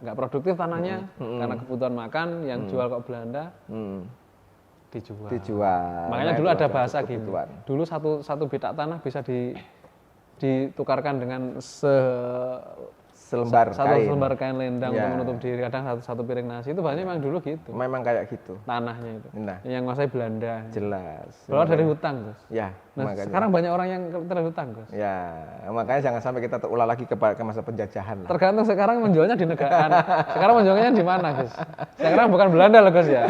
Speaker 1: nggak produktif tanahnya, karena kebutuhan makan, yang jual kok Belanda dijual.
Speaker 2: Dijual.
Speaker 1: Makanya
Speaker 2: Nah,
Speaker 1: dulu
Speaker 2: itu
Speaker 1: ada
Speaker 2: satu
Speaker 1: bahasa gini.
Speaker 2: kebutuhan.
Speaker 1: Dulu satu bitak tanah bisa ditukarkan dengan
Speaker 2: Selembar
Speaker 1: satu
Speaker 2: kain.
Speaker 1: lembar kain lendang
Speaker 2: Ya.
Speaker 1: untuk menutup diri. Kadang satu piring nasi itu bahasanya memang dulu gitu.
Speaker 2: Memang kayak gitu.
Speaker 1: Tanahnya itu.
Speaker 2: Nah,
Speaker 1: Yang menguasai Belanda.
Speaker 2: jelas.
Speaker 1: Keluar dari hutang, Gus.
Speaker 2: Ya,
Speaker 1: Nah,
Speaker 2: makanya.
Speaker 1: sekarang banyak orang yang terlilit hutang, Gus.
Speaker 2: Ya, makanya jangan sampai kita terulang lagi ke masa penjajahan lah.
Speaker 1: Tergantung sekarang menjualnya di negara. Sekarang menjualnya di mana, Gus? Sekarang bukan Belanda loh, Gus ya.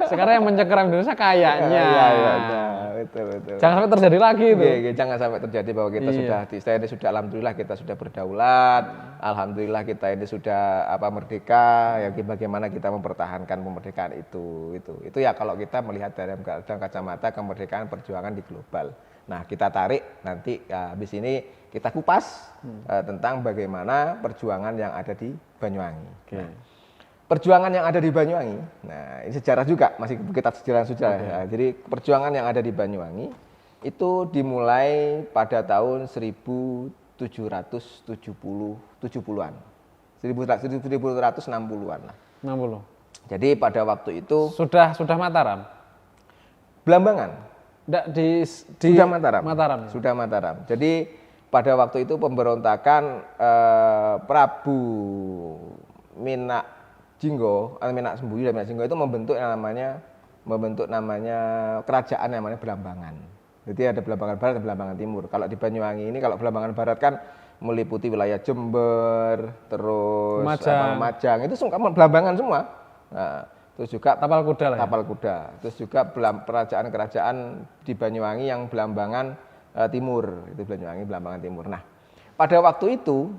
Speaker 1: Sekarang yang mencengkeram Indonesia kayaknya.
Speaker 2: Iya, betul.
Speaker 1: Jangan sampai terjadi lagi itu.
Speaker 2: Oke, jangan sampai terjadi bahwa kita
Speaker 1: Iya.
Speaker 2: sudah alhamdulillah kita sudah berdaulat, alhamdulillah kita ini sudah merdeka, ya bagaimana kita mempertahankan kemerdekaan itu ya kalau kita melihat dalam kacamata kemerdekaan perjuangan di global. Nah, kita tarik nanti habis ini kita kupas tentang bagaimana perjuangan yang ada di Banyuwangi.
Speaker 1: Oke.
Speaker 2: Nah, perjuangan yang ada di Banyuwangi, nah ini sejarah juga, masih kita sejarah. Nah, jadi perjuangan yang ada di Banyuwangi itu dimulai pada tahun 1770-an, 1860-an lah.
Speaker 1: 60.
Speaker 2: Jadi pada waktu itu
Speaker 1: Sudah Mataram.
Speaker 2: Belambangan,
Speaker 1: Enggak di
Speaker 2: sudah Mataram.
Speaker 1: Mataram. Ya?
Speaker 2: Sudah Mataram. Jadi pada waktu itu pemberontakan Prabu Minak Jinggo, Minak Sembuyu dan Minak Jinggo itu membentuk namanya kerajaan yang namanya Belambangan. Jadi ada Belambangan Barat dan Belambangan Timur. Kalau di Banyuwangi ini, kalau Belambangan Barat kan meliputi wilayah Jember, terus Lumajang, itu semua Belambangan semua. Nah, terus juga
Speaker 1: Tapal kuda lah. Ya?
Speaker 2: Tapal kuda. Terus juga kerajaan-kerajaan di Banyuwangi yang Belambangan Timur, itu Banyuwangi Belambangan Timur. Nah, pada waktu itu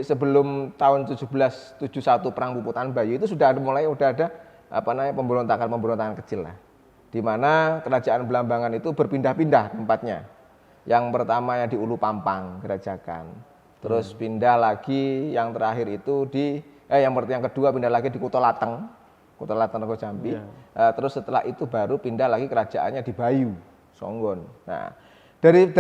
Speaker 2: sebelum tahun 1771 Perang Puputan Bayu itu sudah ada pemberontakan kecil lah. Di mana kerajaan Belambangan itu berpindah-pindah tempatnya. Yang pertama yang di Ulu Pampang, Gerajakan. Terus pindah lagi yang terakhir itu yang kedua pindah lagi di Kutha Lateng Rego Jambi. Terus setelah itu baru pindah lagi kerajaannya di Bayu, Songgon. Nah, dari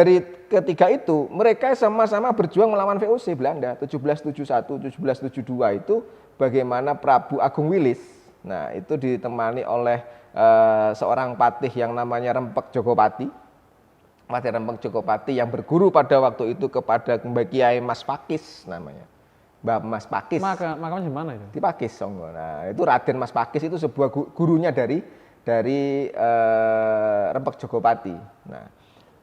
Speaker 2: ketiga itu mereka sama-sama berjuang melawan VOC Belanda 1771, 1772 itu bagaimana Prabu Agung Wilis. Nah, itu ditemani oleh seorang patih yang namanya Rempek Jogopati. Patih Rempek Jogopati yang berguru pada waktu itu kepada Mbah Kiai Mas Pakis namanya. Mbah Mas Pakis.
Speaker 1: Makamnya di mana itu?
Speaker 2: Di Pakis, Songgo. Nah, itu Raden Mas Pakis itu sebuah gurunya dari Rempek Jogopati. Nah,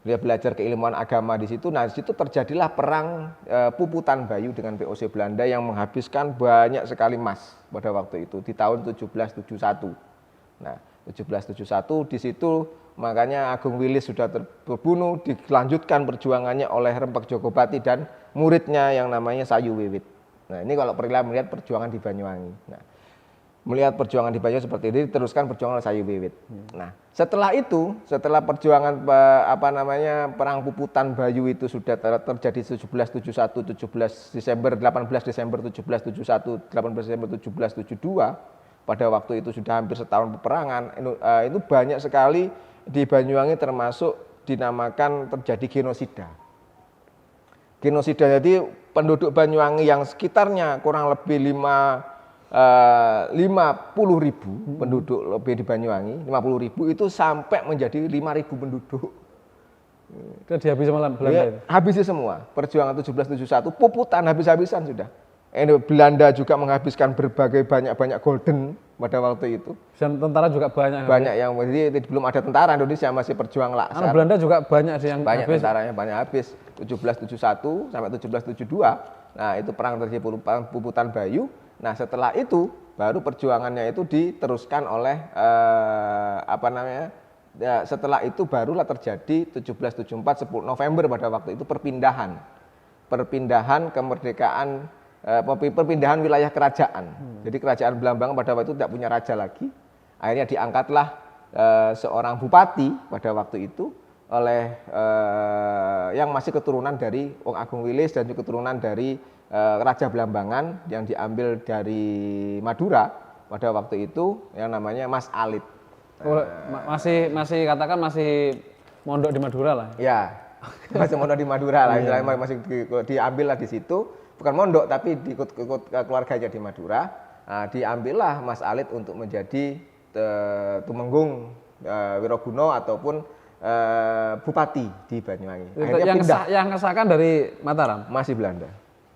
Speaker 2: dia belajar keilmuan agama di situ. Nah, di situ terjadilah perang Puputan Bayu dengan VOC Belanda yang menghabiskan banyak sekali emas pada waktu itu di tahun 1771. Nah, 1771 di situ makanya Agung Wilis sudah terbunuh, dilanjutkan perjuangannya oleh Rempek Jogopati dan muridnya yang namanya Sayu Wiwit. Nah, ini kalau perlu melihat perjuangan di Banyuwangi. Nah, melihat perjuangan di Banyuwangi seperti ini diteruskan perjuangan oleh Sayu Wiwit. Nah, setelah perjuangan Perang Puputan Bayu itu sudah terjadi 1771, 18 Desember 1771, 18 Desember 1772. Pada waktu itu sudah hampir setahun peperangan. Itu banyak sekali di Banyuwangi termasuk dinamakan terjadi genosida. Genosida, jadi penduduk Banyuwangi yang sekitarnya kurang lebih 50.000 penduduk lebih di Banyuwangi, 50.000 itu sampai menjadi 5.000 penduduk.
Speaker 1: Itu dihabisi malam Belanda itu.
Speaker 2: Habisnya semua. Perjuangan 1771 Puputan habis-habisan sudah. Belanda juga menghabiskan berbagai banyak golden pada waktu itu.
Speaker 1: Dan tentara juga banyak.
Speaker 2: Banyak yang jadi belum ada tentara, Indonesia masih berjuang laksar.
Speaker 1: Belanda juga banyak sih yang
Speaker 2: banyak
Speaker 1: habis.
Speaker 2: tentaranya, banyak habis 1771 sampai 1772. Nah, itu perang terjadi Puputan Bayu. Nah, setelah itu baru perjuangannya itu diteruskan oleh setelah itu barulah terjadi 1774 10 November pada waktu itu perpindahan kemerdekaan, perpindahan wilayah kerajaan. Jadi kerajaan Belambangan pada waktu itu tidak punya raja lagi. Akhirnya diangkatlah seorang bupati pada waktu itu oleh yang masih keturunan dari Wong Agung Wilis dan juga keturunan dari Raja Belambangan yang diambil dari Madura pada waktu itu yang namanya Mas Alit.
Speaker 1: Masih katakan masih mondok di Madura lah.
Speaker 2: Ya, masih mondok di Madura lah, istilahnya masih diambil lah di situ, bukan mondok tapi ikut keluarganya di Madura. Nah, diambillah Mas Alit untuk menjadi Tumenggung Wiroguna ataupun bupati di Banyuwangi.
Speaker 1: Yang ngesahkan dari Mataram
Speaker 2: masih Belanda.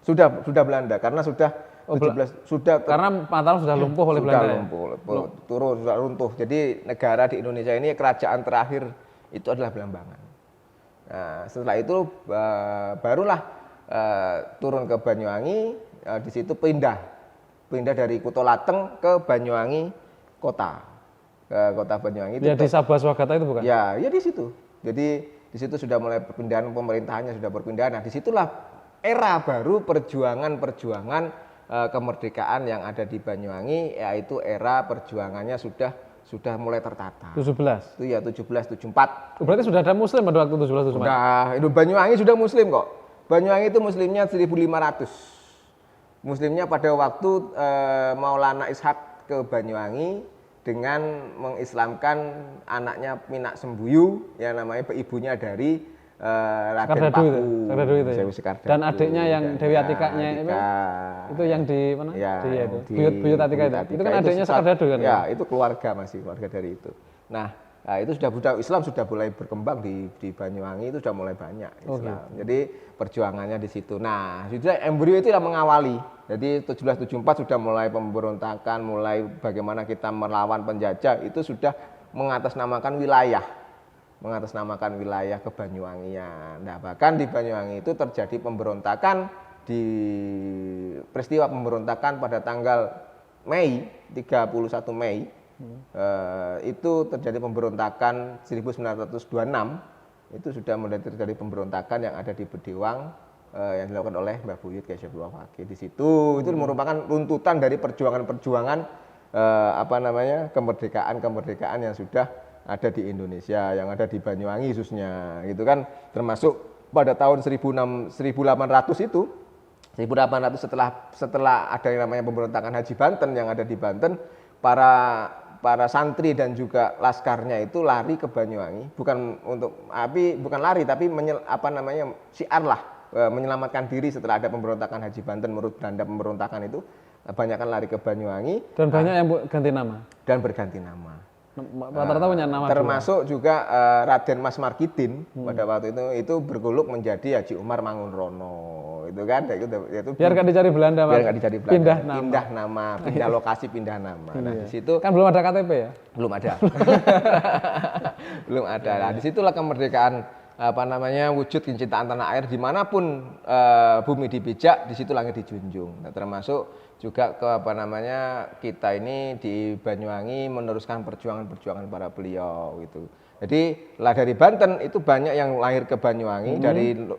Speaker 2: Sudah Belanda karena sudah 17
Speaker 1: karena Mataram sudah lumpuh oleh Belanda.
Speaker 2: Sudah runtuh. Jadi negara di Indonesia ini kerajaan terakhir itu adalah Belambangan. Nah, setelah itu barulah turun ke Banyuwangi, di situ pindah dari Kutolateng ke Banyuwangi kota. Ke kota Banyuwangi itu.
Speaker 1: Ya di Sabah Swagata itu bukan?
Speaker 2: Ya di situ. Jadi di situ sudah mulai perpindahan pemerintahannya sudah berpindah. Nah, disitulah era baru perjuangan kemerdekaan yang ada di Banyuwangi, yaitu era perjuangannya sudah mulai tertata.
Speaker 1: 17.
Speaker 2: Itu ya 1774.
Speaker 1: Berarti sudah ada Muslim pada waktu 1774.
Speaker 2: Sudah, itu Banyuwangi sudah Muslim kok. Banyuwangi itu Muslimnya 1500. Muslimnya pada waktu Maulana Ishak ke Banyuwangi dengan mengislamkan anaknya Minak Sembuyu yang namanya ibunya dari Raden Paku
Speaker 1: dan adiknya yang Dewi Atikanya itu yang di mana?
Speaker 2: Ya,
Speaker 1: itu Buyut Atika itu kan adiknya Sekardado kan?
Speaker 2: Ya, itu keluarga dari itu. Nah, itu Islam sudah mulai berkembang di Banyuwangi, itu sudah mulai banyak Islam. Jadi perjuangannya di situ. Nah, sudah embrio itu yang mengawali. Jadi 1774 sudah mulai pemberontakan, mulai bagaimana kita melawan penjajah, itu sudah mengatasnamakan wilayah Kebanyuwangian. Nah, bahkan di Banyuwangi itu terjadi peristiwa pemberontakan pada tanggal Mei 31 Mei. Itu terjadi pemberontakan 1926. Itu sudah mulai terjadi pemberontakan yang ada di Bedewang yang dilakukan oleh Mbah Buyut Kyasyabullah Fakih. Di situ itu merupakan runtutan dari perjuangan kemerdekaan yang sudah ada di Indonesia, yang ada di Banyuwangi khususnya, gitu kan, termasuk pada tahun 1800 itu, 1800 setelah ada yang namanya pemberontakan Haji Banten yang ada di Banten, para santri dan juga laskarnya itu lari ke Banyuwangi, bukan lari tapi syiar lah, menyelamatkan diri setelah ada pemberontakan Haji Banten menurut Belanda. Pemberontakan itu banyak kan lari ke Banyuwangi
Speaker 1: dan banyak yang ganti nama
Speaker 2: dan berganti nama.
Speaker 1: Rata-rata punya nama
Speaker 2: termasuk juga Raden Mas Markidin pada waktu itu bergolok menjadi Haji Umar Mangunrono, itu kan itu
Speaker 1: biar nggak dicari Belanda,
Speaker 2: pindah nama, pindah lokasi, pindah nama. Nah, di situ
Speaker 1: kan belum ada KTP ya?
Speaker 2: Belum ada. Belum ada. Nah, disitulah kemerdekaan wujud kecintaan tanah air, dimanapun bumi dipijak, di situ langit dijunjung. Nah, termasuk juga kita ini di Banyuwangi meneruskan perjuangan para beliau gitu. Jadi dari Banten itu banyak yang lahir ke Banyuwangi,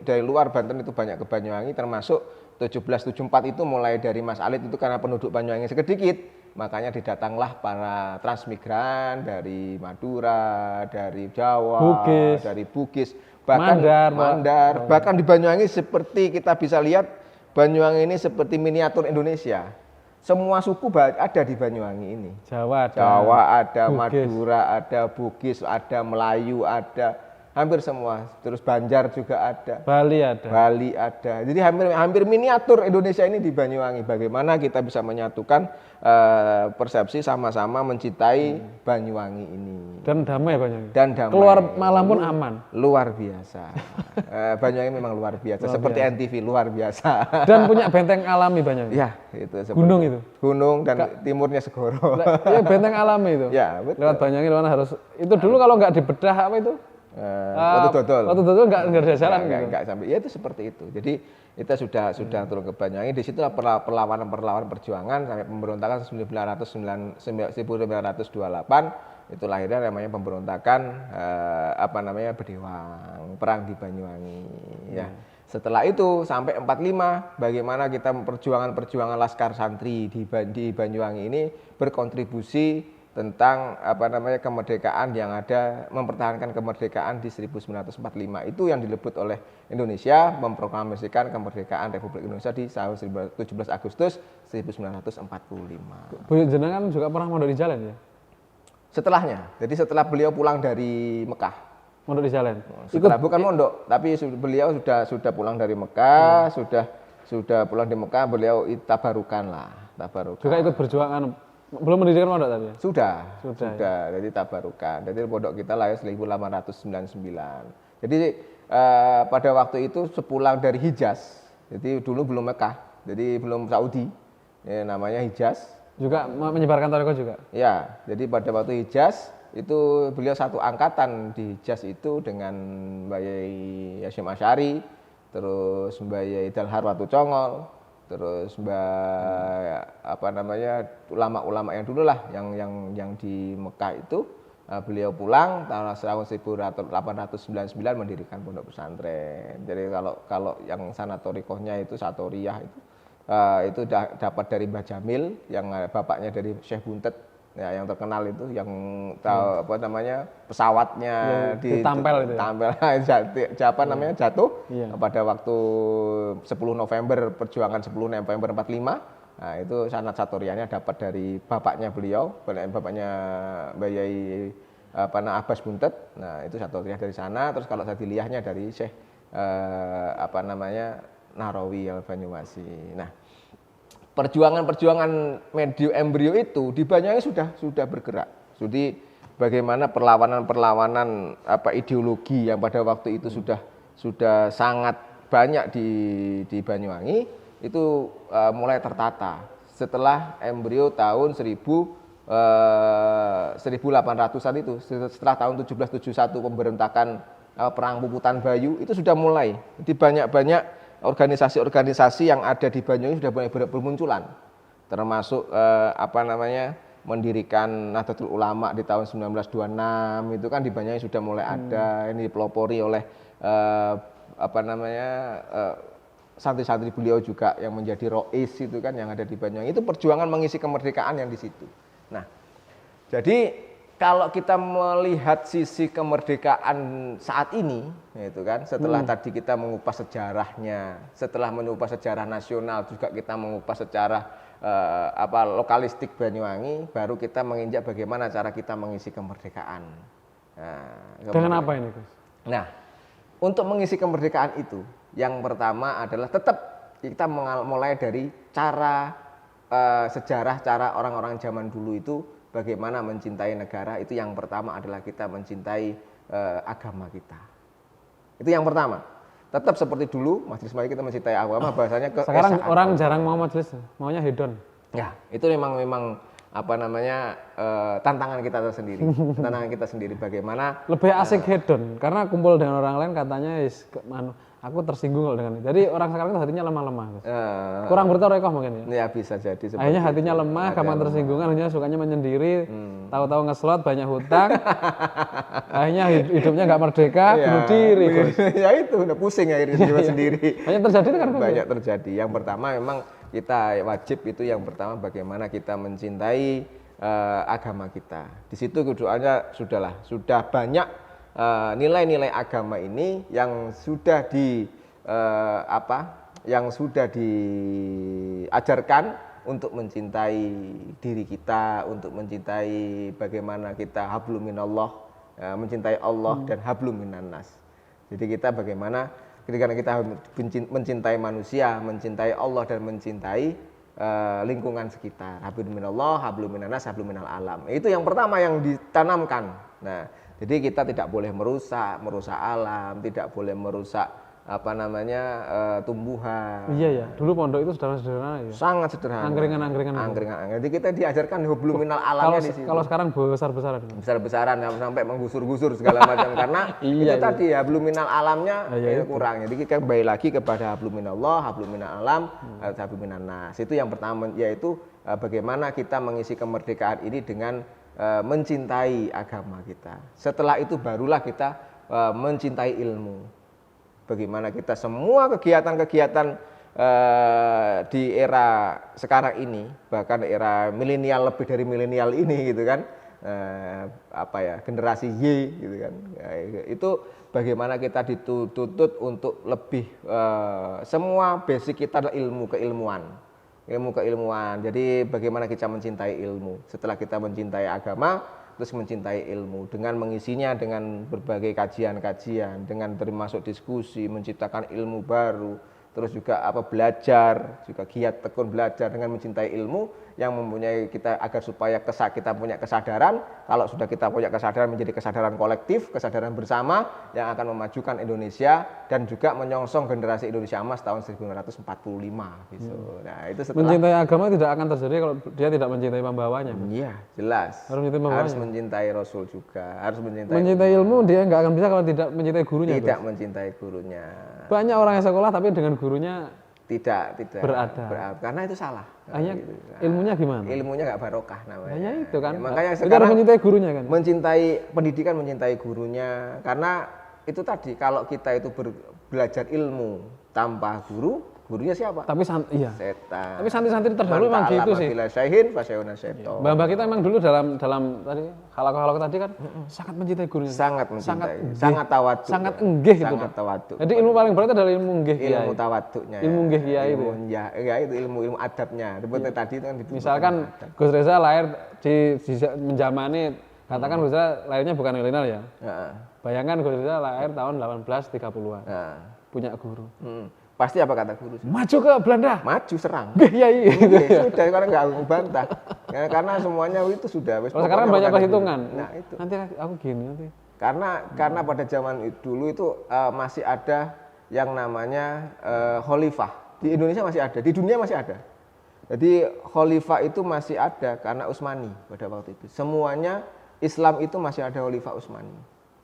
Speaker 2: dari luar Banten itu banyak ke Banyuwangi, termasuk 1774 itu mulai dari Mas Alit itu karena penduduk Banyuwangi sedikit, makanya didatanglah para transmigran dari Madura, dari Jawa, dari Bugis, bahkan Mandar. Bahkan di Banyuwangi seperti kita bisa lihat, Banyuwangi ini seperti miniatur Indonesia. Semua suku ada di Banyuwangi ini.
Speaker 1: Jawa ada,
Speaker 2: Madura ada, Bugis ada, Melayu ada, hampir semua. Terus Banjar juga ada.
Speaker 1: Bali ada.
Speaker 2: Bali ada. Jadi hampir miniatur Indonesia ini di Banyuwangi. Bagaimana kita bisa menyatukan persepsi sama-sama mencintai Banyuwangi ini.
Speaker 1: Dan damai Banyuwangi.
Speaker 2: Dan damai.
Speaker 1: Keluar malam pun aman.
Speaker 2: Luar biasa. Banyuwangi memang luar biasa. Seperti NTV luar biasa.
Speaker 1: Dan punya benteng alami Banyuwangi.
Speaker 2: Ya, itu
Speaker 1: Gunung itu.
Speaker 2: Gunung dan timurnya Segoro.
Speaker 1: Ya benteng alami itu.
Speaker 2: Ya, betul.
Speaker 1: Lewat Banyuwangi lewat harus. Itu dulu kalau nggak dibedah apa itu?
Speaker 2: Waktu dodol.
Speaker 1: Waktu dodol nggak ada jalan gitu.
Speaker 2: Nggak sampai. Ya itu seperti itu. Jadi kita sudah turun ke Banyuwangi. Di situ perlawanan perjuangan sampai pemberontakan 1928 itu lahirnya namanya pemberontakan Bedewang, perang di Banyuwangi. Ya. Setelah itu sampai 45 bagaimana kita perjuangan Laskar Santri di Banyuwangi ini berkontribusi tentang kemerdekaan yang ada, mempertahankan kemerdekaan di 1945 itu yang dilebut oleh Indonesia memproklamasikan kemerdekaan Republik Indonesia di tahun 17 Agustus 1945.
Speaker 1: Buyut jenengan juga pernah mondok di Jalan ya?
Speaker 2: Setelahnya, jadi setelah beliau pulang dari Mekah.
Speaker 1: Mondok di Jalan.
Speaker 2: Setelah bukan mondok, tapi beliau sudah pulang dari Mekah, sudah pulang di Mekah, beliau tabarukan.
Speaker 1: Juga ikut berjuang belum mendirikan pondok tadi ya?
Speaker 2: Sudah.
Speaker 1: Ya.
Speaker 2: Jadi tabarukan. Jadi pondok kita lahir 1899. Jadi pada waktu itu sepulang dari Hijaz. Jadi dulu belum Mekah, jadi belum Saudi. Ya, namanya Hijaz.
Speaker 1: Juga menyebarkan tarekat juga?
Speaker 2: Ya, jadi pada waktu Hijaz itu beliau satu angkatan di Hijaz itu dengan Mbak Yai Hasyim Asy'ari, terus Mbak Yai Dalhar Watu Congol, terus ulama-ulama yang dulu lah yang di Mekah itu beliau pulang tahun 1899 mendirikan pondok pesantren. Jadi kalau yang sanatorikohnya itu Satoriyah itu dapat dari Mbah Jamil yang bapaknya dari Syekh Buntet ya, yang terkenal itu yang tahu pesawatnya
Speaker 1: ditampel
Speaker 2: jatuh
Speaker 1: iya.
Speaker 2: Pada waktu 10 November perjuangan 10 November 45. Nah, itu sanad Satoriyahnya dapat dari bapaknya beliau, bapaknya Mbah Yai Abbas Buntet. Nah, itu Satoriyah dari sana. Terus kalau Sadiliyahnya dari Syekh Narawi Al-Banyuwasi. Nah, perjuangan medio embrio itu di Banyuwangi sudah bergerak. Jadi bagaimana perlawanan ideologi yang pada waktu itu sudah sangat banyak di Banyuwangi itu mulai tertata setelah embrio tahun 1800-an itu, setelah tahun 1771 pemberontakan perang Puputan Bayu itu sudah mulai. Jadi banyak organisasi-organisasi yang ada di Banyuwangi sudah mulai bermunculan, termasuk mendirikan Nahdlatul Ulama di tahun 1926 itu kan di Banyuwangi sudah mulai ada. Ini dipelopori oleh santri-santri beliau juga yang menjadi rois itu kan yang ada di Banyuwangi. Itu perjuangan mengisi kemerdekaan yang di situ. Nah, jadi kalau kita melihat sisi kemerdekaan saat ini, itu kan setelah tadi kita mengupas sejarahnya, setelah mengupas sejarah nasional juga kita mengupas sejarah lokalistik Banyuwangi, baru kita menginjak bagaimana cara kita mengisi kemerdekaan. Nah,
Speaker 1: dengan apa ini, Gus?
Speaker 2: Nah, untuk mengisi kemerdekaan itu, yang pertama adalah tetap kita mulai dari sejarah cara orang-orang zaman dulu itu. Bagaimana mencintai negara, itu yang pertama adalah kita mencintai agama kita. Itu yang pertama. Tetap seperti dulu, majelis mari kita mencintai agama, bahasanya
Speaker 1: sekarang orang jarang mau majelis, maunya hedon.
Speaker 2: Ya, itu memang tantangan kita tersendiri. Tantangan kita sendiri bagaimana
Speaker 1: lebih asik hedon, karena kumpul dengan orang lain katanya aku tersinggung dengan itu. Jadi orang sekarang itu hatinya lemah-lemah. Kurang bertarekoh mungkin ya.
Speaker 2: Ya bisa jadi.
Speaker 1: Akhirnya hatinya lemah, gampang tersinggungan, hanya sukanya menyendiri, tahu-tahu ngeslot, banyak hutang. Akhirnya hidupnya nggak merdeka, bunuh diri.
Speaker 2: Ya itu udah pusing akhirnya jiwa sendiri.
Speaker 1: Banyak terjadi kan?
Speaker 2: Banyak terjadi. Yang pertama memang kita wajib itu yang pertama bagaimana kita mencintai agama kita. Di situ keduanya sudah banyak nilai-nilai agama ini yang sudah diajarkan untuk mencintai diri kita, untuk mencintai bagaimana kita hablum minallah, mencintai Allah dan hablum minan nas. Jadi kita bagaimana ketika kita mencintai manusia, mencintai Allah dan mencintai lingkungan sekitar. Hablum minallah, hablum minan nas, hablum minal alam. Itu yang pertama yang ditanamkan. Nah, jadi kita tidak boleh merusak alam, tidak boleh merusak tumbuhan.
Speaker 1: Iya ya, dulu pondok itu sederhana ya.
Speaker 2: Sangat sederhana.
Speaker 1: Angkringan.
Speaker 2: Jadi kita diajarkan hablum minal alamnya di situ.
Speaker 1: Kalau sekarang besar-besaran.
Speaker 2: Besar-besaran sampai menggusur-gusur segala macam karena itu tadi hablum minal alamnya itu kurang. Jadi kita kembali lagi kepada hablum minallah, hablum minal alam, hablum minan nas. Itu yang pertama, yaitu bagaimana kita mengisi kemerdekaan ini dengan mencintai agama kita. Setelah itu barulah kita mencintai ilmu. Bagaimana kita semua kegiatan-kegiatan di era sekarang ini, bahkan era milenial, lebih dari milenial ini gitu kan, generasi Y gitu kan, itu bagaimana kita dituntut untuk lebih semua basic kita adalah ilmu keilmuan. Jadi bagaimana kita mencintai ilmu. Setelah kita mencintai agama, terus mencintai ilmu dengan mengisinya dengan berbagai kajian-kajian, dengan termasuk diskusi, menciptakan ilmu baru, terus juga belajar, juga giat tekun belajar dengan mencintai ilmu yang mempunyai kita agar supaya kita punya kesadaran. Kalau sudah kita punya kesadaran menjadi kesadaran kolektif, kesadaran bersama yang akan memajukan Indonesia dan juga menyongsong generasi Indonesia Emas tahun 1945 gitu. Nah, itu setelah
Speaker 1: mencintai agama tidak akan terjadi kalau dia tidak mencintai pembawanya.
Speaker 2: Iya, jelas. Harus mencintai Rasul juga, harus mencintai
Speaker 1: ilmu. Dia nggak akan bisa kalau tidak mencintai gurunya.
Speaker 2: Tidak mencintai gurunya.
Speaker 1: Banyak orang yang sekolah tapi dengan gurunya
Speaker 2: tidak
Speaker 1: beradab.
Speaker 2: Karena itu salah.
Speaker 1: Hanya ilmunya gimana?
Speaker 2: Ilmunya nggak barokah namanya.
Speaker 1: Hanya itu kan.
Speaker 2: Ya, makanya
Speaker 1: sekarang harus mencintai gurunya kan.
Speaker 2: Mencintai pendidikan, mencintai gurunya. Karena itu tadi, kalau kita itu belajar ilmu tanpa guru, gurunya siapa?
Speaker 1: Tapi
Speaker 2: setan.
Speaker 1: Tapi santri-santri terdahulu memang gitu sih. Mbah kita memang dulu dalam tadi halaqah tadi kan sangat mencintai gurunya.
Speaker 2: Sangat tawadhu.
Speaker 1: Sangat enggih gitu.
Speaker 2: Sangat tawadhu.
Speaker 1: Jadi ilmu paling berat adalah ilmu enggih kiai.
Speaker 2: Ilmu tawadhunya.
Speaker 1: Ilmu enggih kiai itu.
Speaker 2: Ya itu ilmu adabnya. Tadi itu kan
Speaker 1: misalkan Gus Reza lahir di menjamani, katakan Gus Reza lahirnya bukan milenial ya. Bayangkan Gus Reza lahir tahun 1830-an. Punya guru.
Speaker 2: Pasti apa kata guru?
Speaker 1: Maju ke Belanda.
Speaker 2: Maju serang.
Speaker 1: Iya.
Speaker 2: Sudah, karena nggak bantah. Karena semuanya itu sudah.
Speaker 1: Sekarang banyak perhitungan.
Speaker 2: Nah, itu.
Speaker 1: Nanti aku gini nanti.
Speaker 2: Karena pada zaman dulu itu masih ada yang namanya khalifah. Di Indonesia masih ada, di dunia masih ada. Jadi khalifah itu masih ada karena Utsmani pada waktu itu. Semuanya Islam itu masih ada khalifah Utsmani.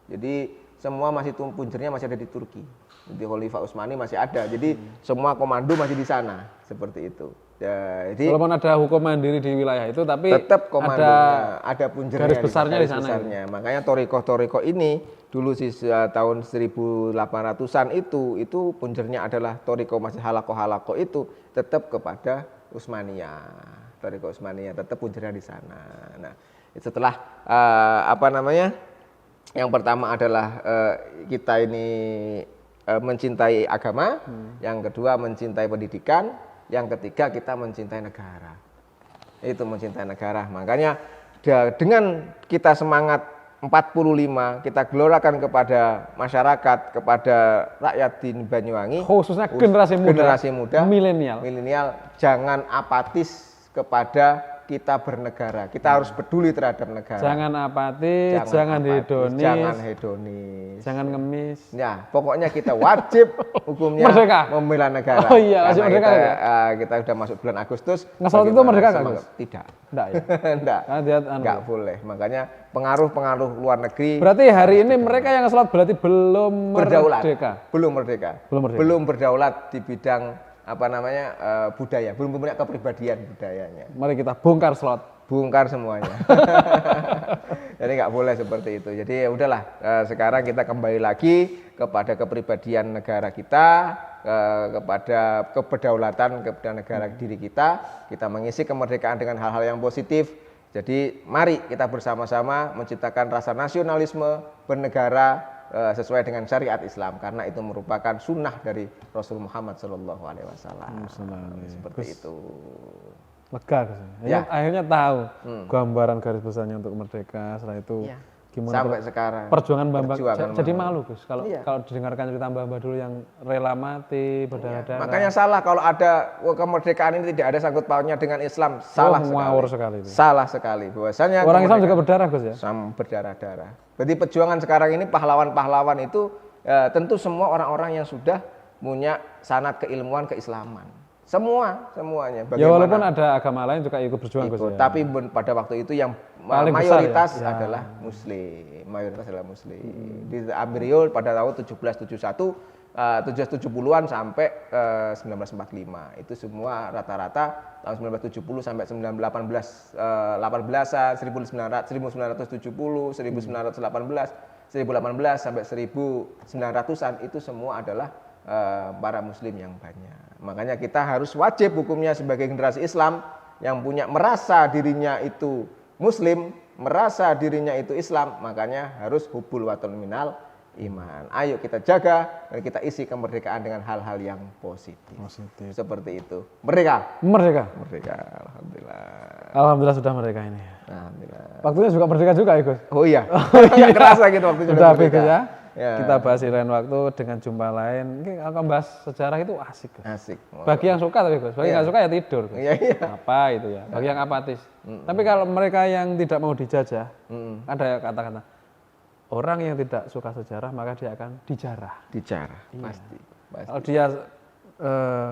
Speaker 2: Jadi semua punjernya masih ada di Turki. Jadi Khalifah Utsmani masih ada. Jadi semua komando masih di sana, seperti itu. Ya, jadi
Speaker 1: walaupun ada hukum mandiri di wilayah itu, tapi
Speaker 2: tetap komandonya, ada punjernya,
Speaker 1: garis besarnya di sana.
Speaker 2: Makanya Thariqah ini dulu tahun 1800-an itu punjernya adalah Thariqah masih halaqah itu tetap kepada Utsmaniyah. Thariqah Utsmaniyah tetap punjernya di sana. Nah, setelah yang pertama adalah kita ini mencintai agama, yang kedua mencintai pendidikan, yang ketiga kita mencintai negara. Itu mencintai negara. Makanya dengan kita semangat 45, kita gelorakan kepada masyarakat, kepada rakyat di Banyuwangi,
Speaker 1: khususnya generasi muda,
Speaker 2: milenial, jangan apatis kepada kita bernegara. Kita harus peduli terhadap negara.
Speaker 1: Jangan apatis, jangan
Speaker 2: hedonis,
Speaker 1: jangan ngemis.
Speaker 2: Ya, pokoknya kita wajib hukumnya membela negara.
Speaker 1: Oh iya, masih merdeka.
Speaker 2: Kita sudah masuk bulan Agustus.
Speaker 1: Ngesalat itu merdeka nggak, Gus?
Speaker 2: Tidak.
Speaker 1: Enggak ya?
Speaker 2: Enggak boleh. Makanya pengaruh luar negeri.
Speaker 1: Berarti hari ini mereka yang ngesalat berarti belum merdeka.
Speaker 2: Belum berdaulat di bidang budaya, belum punya kepribadian budayanya.
Speaker 1: Mari kita bongkar
Speaker 2: semuanya. Jadi nggak boleh seperti itu. Jadi ya udahlah, sekarang kita kembali lagi kepada kepribadian negara kita, kepada kedaulatan negara diri kita mengisi kemerdekaan dengan hal-hal yang positif. Jadi mari kita bersama-sama menciptakan rasa nasionalisme bernegara sesuai dengan syariat Islam, karena itu merupakan sunnah dari Rasul Muhammad SAW. Seperti itu.
Speaker 1: Lega, akhirnya tahu gambaran garis besarnya untuk merdeka. Setelah itu Gimana
Speaker 2: sampai sekarang.
Speaker 1: perjuangan Mbah
Speaker 2: Perjuangan
Speaker 1: jadi
Speaker 2: Mbah.
Speaker 1: malu Gus kalau
Speaker 2: Iya.
Speaker 1: kalau didengarkan cerita Mbah dulu yang rela mati berdarah-darah.
Speaker 2: Makanya salah kalau ada kemerdekaan ini tidak ada sangkut pautnya dengan Islam, salah
Speaker 1: ngawur
Speaker 2: sekali.
Speaker 1: sekali itu.
Speaker 2: Salah sekali. Bahwasanya
Speaker 1: Orang Islam juga
Speaker 2: kemerdekaan-
Speaker 1: berdarah Gus ya.
Speaker 2: Sam berdarah-darah. Jadi perjuangan sekarang ini pahlawan-pahlawan itu tentu semua orang-orang yang sudah punya sanad keilmuan keislaman. Semuanya.
Speaker 1: Ya walaupun ada agama lain juga ikut berjuang Gus
Speaker 2: Ikut.
Speaker 1: ya.
Speaker 2: Tapi pada waktu itu yang
Speaker 1: Paling besar
Speaker 2: mayoritas
Speaker 1: ya? Ya.
Speaker 2: adalah Muslim. Mayoritas adalah Muslim. Di Amriul pada tahun 1771, 1770-an sampai 1945. Itu semua rata-rata tahun 1970 sampai 1918-an, 1970, 1918, 1018 sampai 1900-an itu semua adalah para Muslim yang banyak. Makanya kita harus wajib hukumnya sebagai generasi Islam yang merasa dirinya itu Muslim, merasa dirinya itu Islam, makanya harus hubul waton minal iman. Ayo kita jaga dan kita isi kemerdekaan dengan hal-hal yang positif. Seperti itu. Merdeka.
Speaker 1: Merdeka.
Speaker 2: Merdeka. Alhamdulillah.
Speaker 1: Alhamdulillah sudah merdeka ini.
Speaker 2: Alhamdulillah.
Speaker 1: Waktunya juga merdeka juga ya Gus.
Speaker 2: Oh iya. Nggak kerasa gitu waktu
Speaker 1: Sudah habis Gus ya.
Speaker 2: Ya.
Speaker 1: Kita bahas di lain waktu dengan jumpa lain. Mungkin kalau bahas sejarah itu asik Gus.
Speaker 2: Asik.
Speaker 1: Bagi yang suka tapi Gus, bagi yang nggak suka ya tidur Gus.
Speaker 2: Iya.
Speaker 1: Apa itu ya? Bagi yang apatis. Tapi kalau mereka yang tidak mau dijajah, ada kata-kata orang yang tidak suka sejarah maka dia akan dijarah.
Speaker 2: Dijarah. Pasti.
Speaker 1: Kalau dia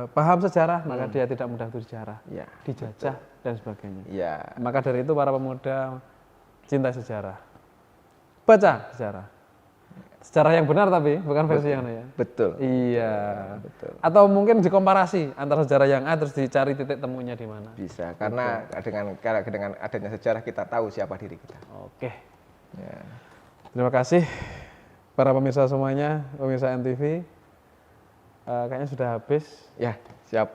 Speaker 1: paham sejarah maka dia tidak mudah untuk dijarah,
Speaker 2: Ya,
Speaker 1: dijajah dan sebagainya.
Speaker 2: Iya.
Speaker 1: Maka dari itu para pemuda cinta sejarah, baca sejarah. Sejarah yang benar tapi bukan versi yang lain.
Speaker 2: Betul.
Speaker 1: Iya.
Speaker 2: Betul.
Speaker 1: Atau mungkin dikomparasi antara sejarah yang A terus dicari titik temunya di mana.
Speaker 2: Bisa, karena dengan adanya sejarah kita tahu siapa diri kita.
Speaker 1: Oke.
Speaker 2: Ya.
Speaker 1: Terima kasih para pemirsa semuanya, pemirsa NTV. Kayaknya sudah habis.
Speaker 2: Ya, siap.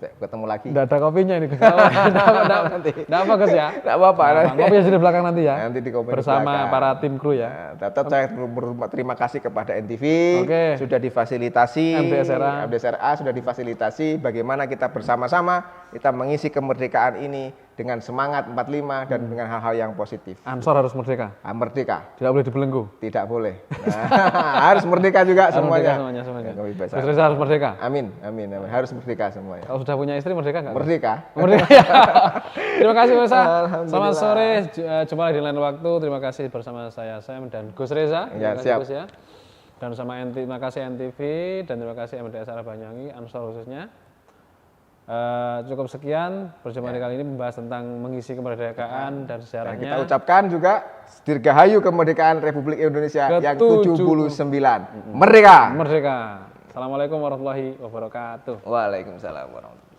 Speaker 2: Ketemu lagi.
Speaker 1: Tidak ada kopinya ini. Tidak apa Gus ya?
Speaker 2: Tidak apa-apa.
Speaker 1: Kopi di belakang nanti ya.
Speaker 2: Nanti di kopi
Speaker 1: bersama
Speaker 2: di belakang.
Speaker 1: para tim kru ya.
Speaker 2: Nah, tetap saya berterima kasih kepada NTV.
Speaker 1: Oke.
Speaker 2: Sudah difasilitasi.
Speaker 1: MDSRA.
Speaker 2: MDSRA sudah difasilitasi. Bagaimana kita bersama-sama kita mengisi kemerdekaan ini dengan semangat 45 dan dengan hal-hal yang positif.
Speaker 1: Ansor harus merdeka.
Speaker 2: Merdeka.
Speaker 1: Tidak boleh dibelenggu.
Speaker 2: Tidak boleh. Harus merdeka juga semuanya.
Speaker 1: Semuanya.
Speaker 2: Ya, kebebasan.
Speaker 1: Gus Reza harus merdeka.
Speaker 2: Amin. Harus merdeka semuanya.
Speaker 1: Kalau sudah punya istri merdeka nggak?
Speaker 2: Merdeka.
Speaker 1: Merdeka. Terima kasih pemirsa.
Speaker 2: Alhamdulillah.
Speaker 1: Selamat sore. Jumpa lagi di lain waktu. Terima kasih bersama saya Sam dan Gus Reza.
Speaker 2: Ya,
Speaker 1: Terima kasih
Speaker 2: siap.
Speaker 1: Gus ya. Dan bersama terima kasih NTV dan terima kasih MDSRA Banyuwangi, Ansor khususnya. Cukup sekian perjumpaan kali ini membahas tentang mengisi kemerdekaan dan
Speaker 2: Dan
Speaker 1: sejarahnya.
Speaker 2: kita ucapkan juga Dirgahayu kemerdekaan Republik Indonesia yang 79. Merdeka.
Speaker 1: Merdeka. Assalamualaikum warahmatullahi wabarakatuh.
Speaker 2: Waalaikumsalam warahmatullahi wabarakatuh.